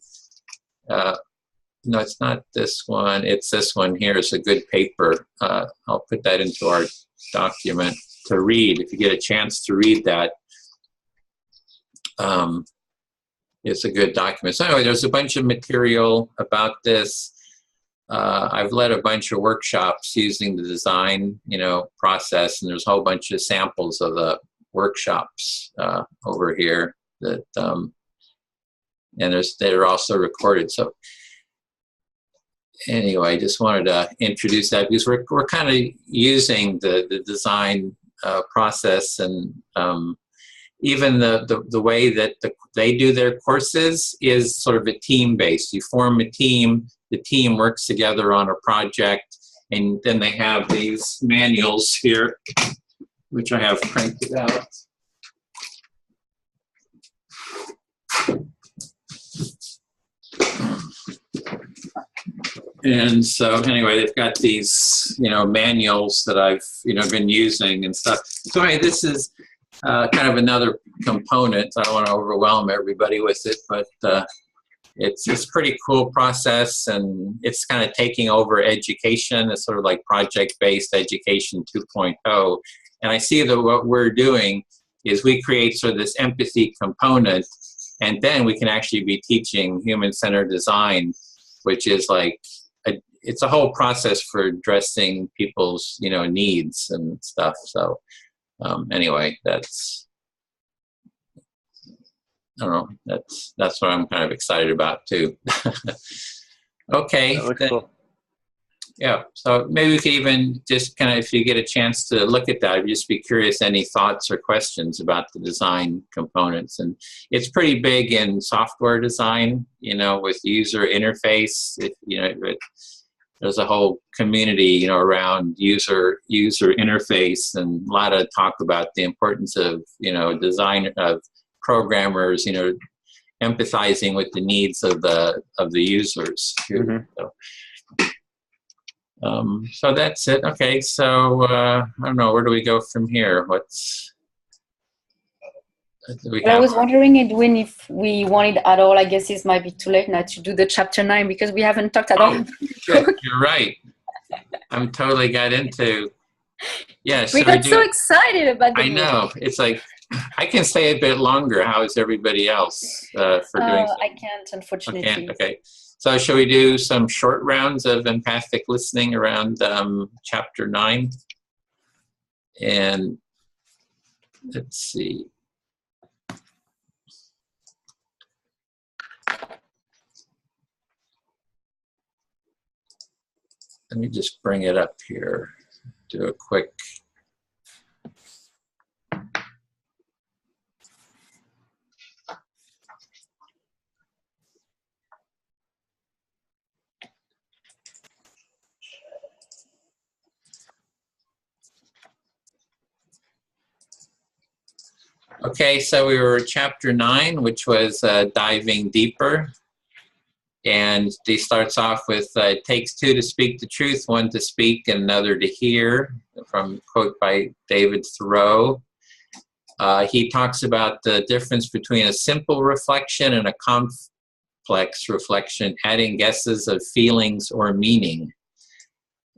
A: no, it's not this one, it's this one here. It's a good paper. I'll put that into our document to read, if you get a chance to read that. It's a good document. So anyway, there's a bunch of material about this. I've led a bunch of workshops using the design, you know, process, and there's a whole bunch of samples of the workshops over here that, and they're also recorded. So anyway, I just wanted to introduce that, because we're kind of using the design process, and even the way that they do their courses is sort of a team-based. You form a team, the team works together on a project, and then they have these manuals here, which I have printed out. And so anyway, they've got these, you know, manuals that I've, you know, been using and stuff. So anyway, this is kind of another component. I don't want to overwhelm everybody with it, but it's a pretty cool process, and it's kind of taking over education. It's sort of like project-based education 2.0. And I see that what we're doing is we create sort of this empathy component, and then we can actually be teaching human-centered design, which is like, it's a whole process for addressing people's, you know, needs and stuff. So anyway, that's, I don't know, that's what I'm kind of excited about too. Okay.
B: That looks cool.
A: Yeah, so maybe we could even just kind of, if you get a chance to look at that, I'd just be curious, any thoughts or questions about the design components. And it's pretty big in software design, you know, with user interface. You know, there's a whole community, you know, around user interface, and a lot of talk about the importance of, you know, design, of programmers, you know, empathizing with the needs of the users too. Mm-hmm. So that's it. Okay, so I don't know, where do we go from here?
C: I was wondering, Edwin, if we wanted at all, I guess it might be too late now to do the chapter 9, because we haven't talked at all.
A: You're right. I'm totally got into Yeah,
C: We got so excited about the
A: I know. It's like, I can stay a bit longer. How is everybody else for doing so?
C: I can't, unfortunately.
A: Okay, okay. So shall we do some short rounds of empathic listening around chapter 9? And let's see. Let me just bring it up here. Do a quick. Okay, so we were chapter 9, which was diving deeper. And he starts off with, it takes two to speak the truth, one to speak and another to hear, from quote by David Thoreau. He talks about the difference between a simple reflection and a complex reflection, adding guesses of feelings or meaning.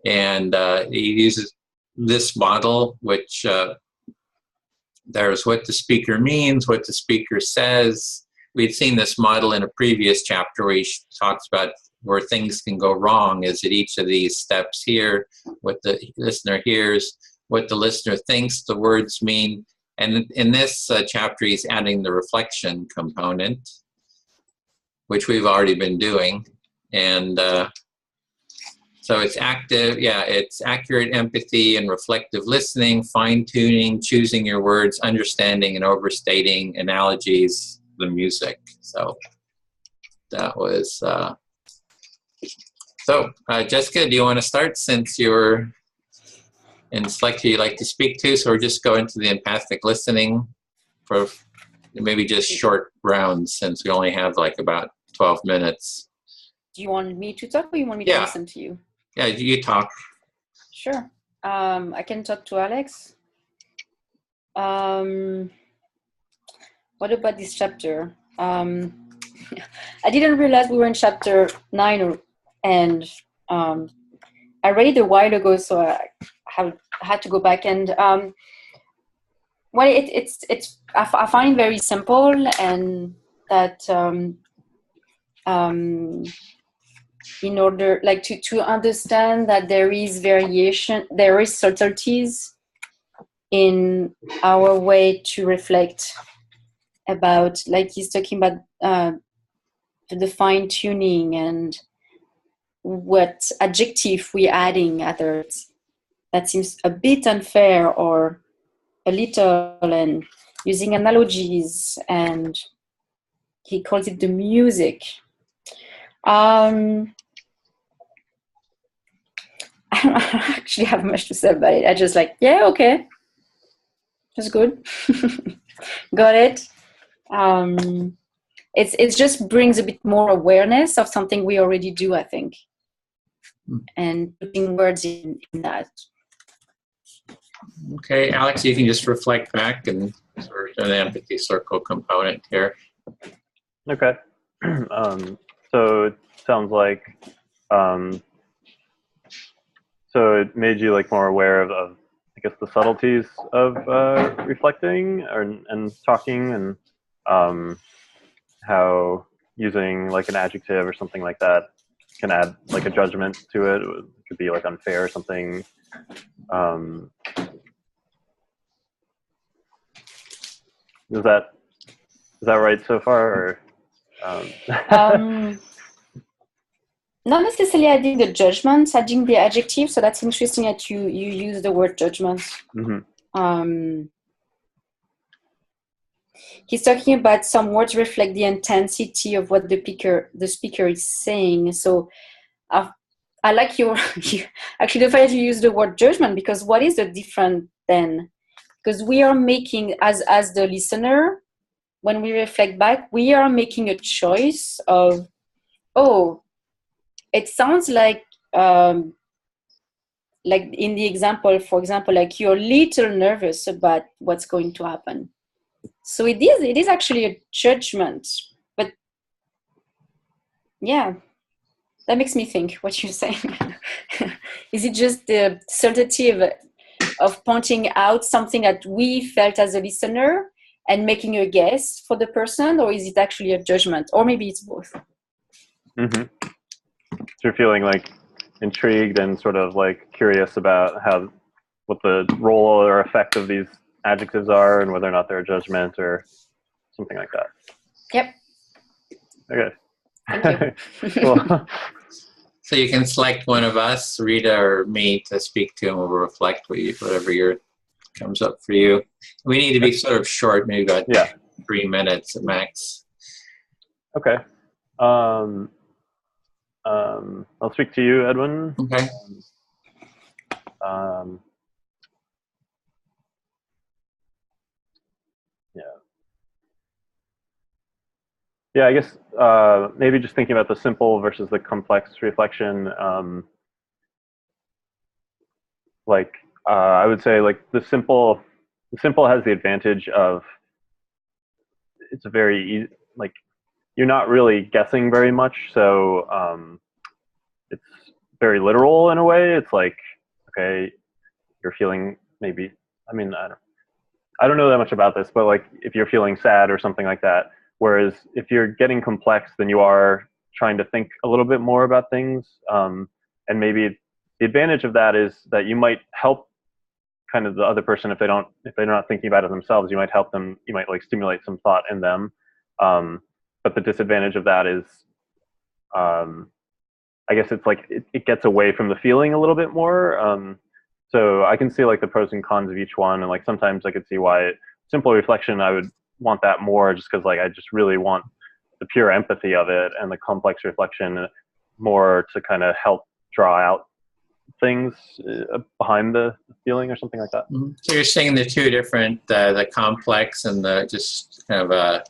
A: And he uses this model, which there's what the speaker means, what the speaker says. We'd seen this model in a previous chapter where he talks about where things can go wrong is at each of these steps here, what the listener hears, what the listener thinks the words mean. And in this chapter, he's adding the reflection component, which we've already been doing. And so it's active, yeah, it's accurate empathy and reflective listening, fine-tuning, choosing your words, understanding and overstating analogies, the music. So that was, Jessica, do you want to start since you're in select who you'd like to speak to? So we're just going to the empathic listening for maybe just short rounds since we only have like about 12 minutes.
C: Do you want me to talk or you want me to listen to you?
A: Yeah, you talk.
C: Sure. I can talk to Alex. What about this chapter? I didn't realize we were in chapter 9, and I read it a while ago, so I had to go back. And well, I find it very simple, and that in order, like, to understand that there is variation, there is subtleties in our way to reflect about, like he's talking about the fine tuning and what adjective we're adding at it. That seems a bit unfair or a little, and using analogies, and he calls it the music. I don't actually have much to say about it. I just like, yeah, okay, that's good. Got it. It just brings a bit more awareness of something we already do, I think, and putting words in that.
A: Okay, Alex, you can just reflect back and sort of an empathy circle component here.
B: Okay. So it sounds like, so it made you like more aware of I guess the subtleties of reflecting and talking, and how using like an adjective or something like that can add like a judgment to it. It could be like unfair or something. Is that right so far? Or,
C: not necessarily adding the judgments, adding the adjective. So that's interesting that you use the word judgment. Mm-hmm. He's talking about some words reflect the intensity of what the speaker is saying. So I like your actually the fact you use the word judgment, because what is the difference then? Because we are making, as the listener, when we reflect back, we are making a choice of, oh, it sounds like in the example, for example, like you're a little nervous about what's going to happen. So it is actually a judgment. But yeah, that makes me think what you're saying. Is it just the certainty of of pointing out something that we felt as a listener and making a guess for the person, or is it actually a judgment? Or maybe it's both.
B: Mm-hmm. So you're feeling like intrigued and sort of like curious about what the role or effect of these adjectives are and whether or not they're a judgment or something like that.
C: Yep.
B: Okay.
C: Thank you.
B: Cool.
A: So you can select one of us, Rita or me, to speak to, and we'll reflect whatever comes up for you. We need to be sort of short, maybe about 3 minutes at max.
B: Okay. I'll speak to you, Edwin.
A: Okay.
B: Yeah, I guess maybe just thinking about the simple versus the complex reflection. I would say like the simple has the advantage of it's a very easy, like you're not really guessing very much, so it's very literal in a way. It's like, okay, you're feeling maybe, I mean, I don't know that much about this, but like if you're feeling sad or something like that. Whereas if you're getting complex, then you are trying to think a little bit more about things. And maybe the advantage of that is that you might help kind of the other person if they're not thinking about it themselves. You might help them. You might like stimulate some thought in them. But the disadvantage of that is, I guess it's like it gets away from the feeling a little bit more. So I can see like the pros and cons of each one, and like sometimes I could see why simple reflection I would want that more, just because like I just really want the pure empathy of it, and the complex reflection more to kind of help draw out things behind the feeling or something like that.
A: Mm-hmm. So you're saying the two different, the complex and the just kind of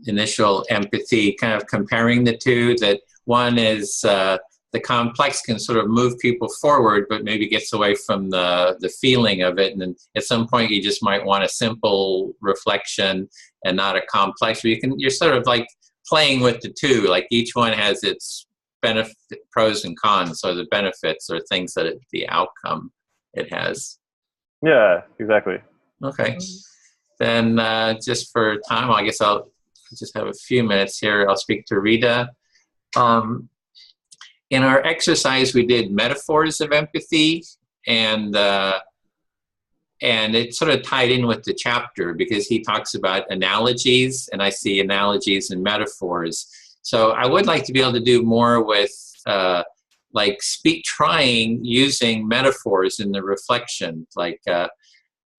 A: initial empathy, kind of comparing the two, that one is the complex can sort of move people forward, but maybe gets away from the feeling of it. And then at some point you just might want a simple reflection and not a complex. But you're sort of like playing with the two, like each one has its benefit, pros and cons, so the benefits are things that the outcome it has.
B: Yeah, exactly.
A: Okay. Then just for time, I guess I'll just have a few minutes here. I'll speak to Rita. In our exercise, we did metaphors of empathy, and it sort of tied in with the chapter because he talks about analogies, and I see analogies and metaphors. So I would like to be able to do more with like trying using metaphors in the reflection, like I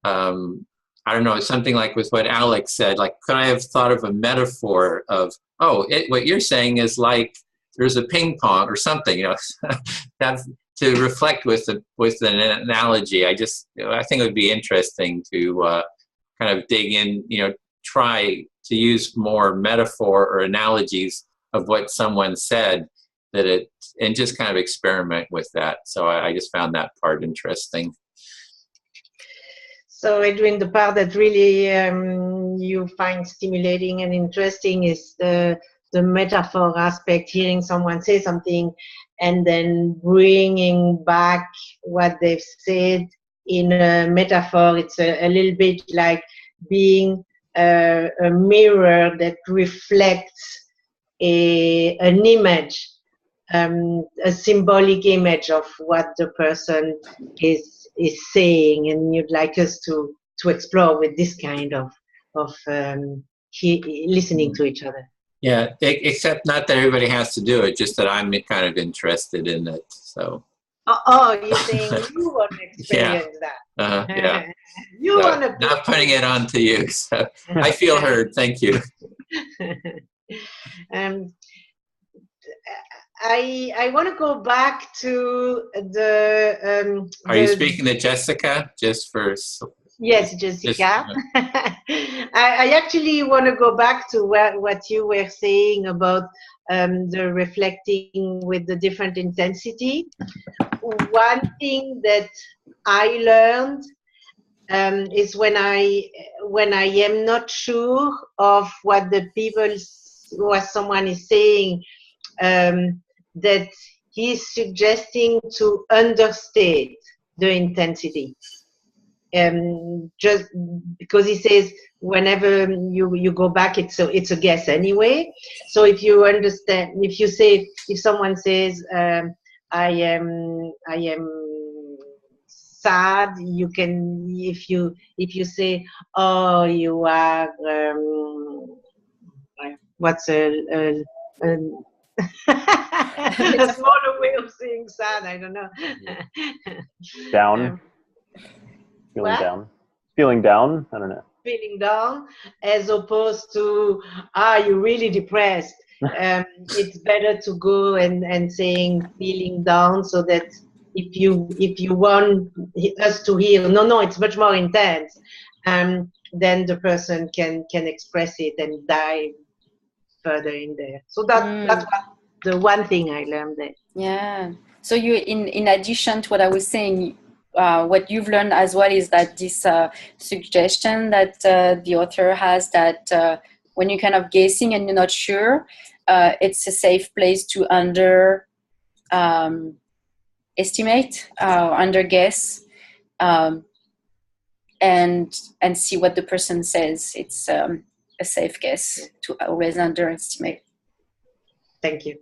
A: don't know, something like with what Alex said, like could I have thought of a metaphor of, what you're saying is like there's a ping pong or something, that's to reflect with an analogy. I think it would be interesting to kind of dig in, try to use more metaphor or analogies of what someone said, and just kind of experiment with that. So I just found that part interesting.
D: So Edwin, the part that really you find stimulating and interesting is the metaphor aspect, hearing someone say something and then bringing back what they've said in a metaphor. It's a little bit like being a mirror that reflects an image, a symbolic image of what the person is saying, and you'd like us to explore with this kind of listening to each other.
A: Yeah, except not that everybody has to do it, just that I'm kind of interested in it. So.
D: Oh, you're saying you want to experience that.
A: Yeah.
D: You want to.
A: Not putting it on to you. So I feel heard. Thank you.
D: I want to go back to the.
A: Are you speaking to Jessica? Just for.
D: Yes, Jessica. I actually want to go back to what you were saying about the reflecting with the different intensity. One thing that I learned is when I am not sure of what someone is saying, that he's suggesting to understate the intensity. just because he says whenever you go back, it's a guess anyway. So if you understand, if someone says I am sad, you can, if you say, oh, you are what's a smaller way of saying sad, I don't know.
B: Down. Feeling down, I don't know.
D: Feeling down, as opposed to, you're really depressed. It's better to go and saying feeling down, so that if you want us to hear, no, it's much more intense, then the person can express it and dive further in there. So that's the one thing I learned there.
C: Yeah. So you, in addition to what I was saying, what you've learned as well is that this suggestion that the author has, that when you're kind of guessing and you're not sure, it's a safe place to estimate, under guess, and see what the person says. It's a safe guess to always underestimate.
D: Thank you.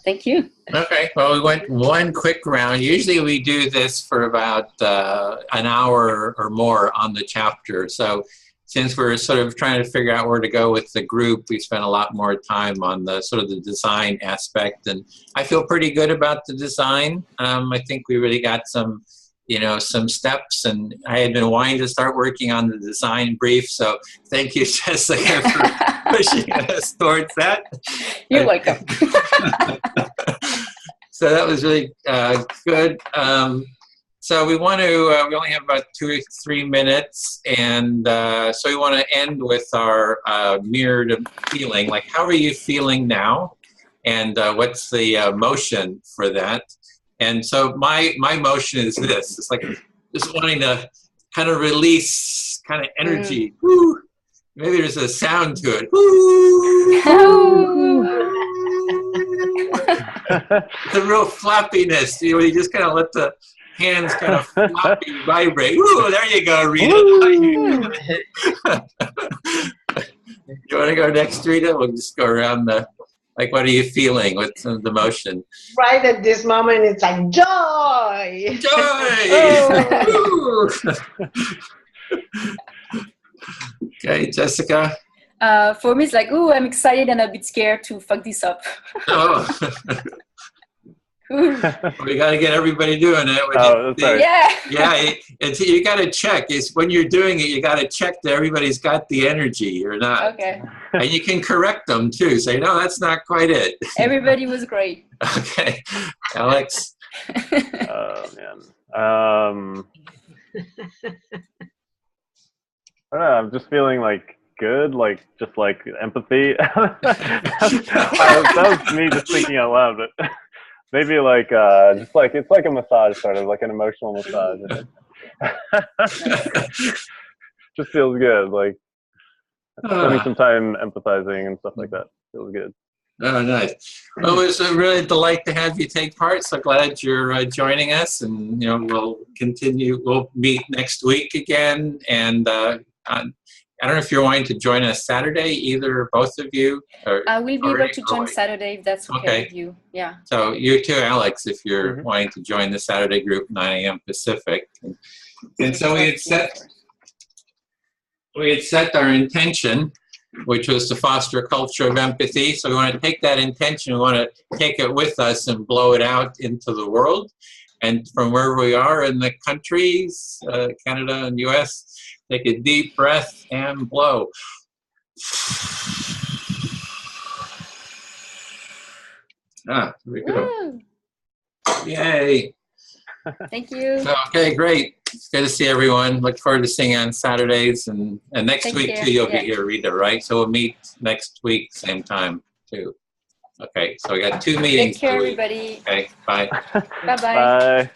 C: Thank you.
A: Okay, well, we went one quick round. Usually we do this for about an hour or more on the chapter. So since we're sort of trying to figure out where to go with the group, we spent a lot more time on the sort of the design aspect. And I feel pretty good about the design. I think we really got some, some steps, and I had been wanting to start working on the design brief. So thank you, Jessica, for pushing us towards that.
C: You're welcome.
A: So that was really good. So we want to, we only have about 2 or 3 minutes, and so we want to end with our mirrored feeling. Like, how are you feeling now? And what's the motion for that? And so my motion is this. It's like just wanting to kind of release kind of energy. Woo! Maybe there's a sound to it. Woo! It's a real flappiness. You just kind of let the hands kind of floppy vibrate. Woo! There you go, Rita. You want to go next, Rita? We'll just go around the... Like, what are you feeling? What's the motion?
D: Right at this moment, it's like joy!
A: Joy! Okay, Jessica?
C: For me, it's like, ooh, I'm excited and a bit scared to fuck this up.
A: Oh. We got to get everybody doing it. Yeah, you got to check. It's when you're doing it, you got to check that everybody's got the energy or not.
C: Okay.
A: And you can correct them too. Say, no, that's not quite it.
C: Everybody was great.
A: Okay, Alex.
B: Oh man. I don't know. I'm just feeling like good, like just like empathy. that was me just thinking out loud, but. Maybe like just like it's like a massage, sort of like an emotional massage. Just feels good, like spending some time empathizing and stuff like that. Feels good.
A: Oh, nice. Well, it was a really delight to have you take part. So glad you're joining us, and we'll continue. We'll meet next week again, and I don't know if you're wanting to join us Saturday, either or both of you.
C: I will be able to join Saturday if that's okay with you. Yeah.
A: So you too, Alex, if you're wanting to join the Saturday group, 9 a.m. Pacific. And so we had set our intention, which was to foster a culture of empathy. So we want to take that intention, we want to take it with us and blow it out into the world. And from where we are in the countries, Canada and US, take a deep breath and blow. Here we go. Yay.
C: Thank you.
A: So, okay, great. It's good to see everyone. Look forward to seeing you on Saturdays. And next week, too, you'll be here, Rita, right? So we'll meet next week, same time, too. Okay, so we got 2 meetings.
C: Take care, everybody.
A: Okay, bye.
C: Bye-bye.
B: Bye.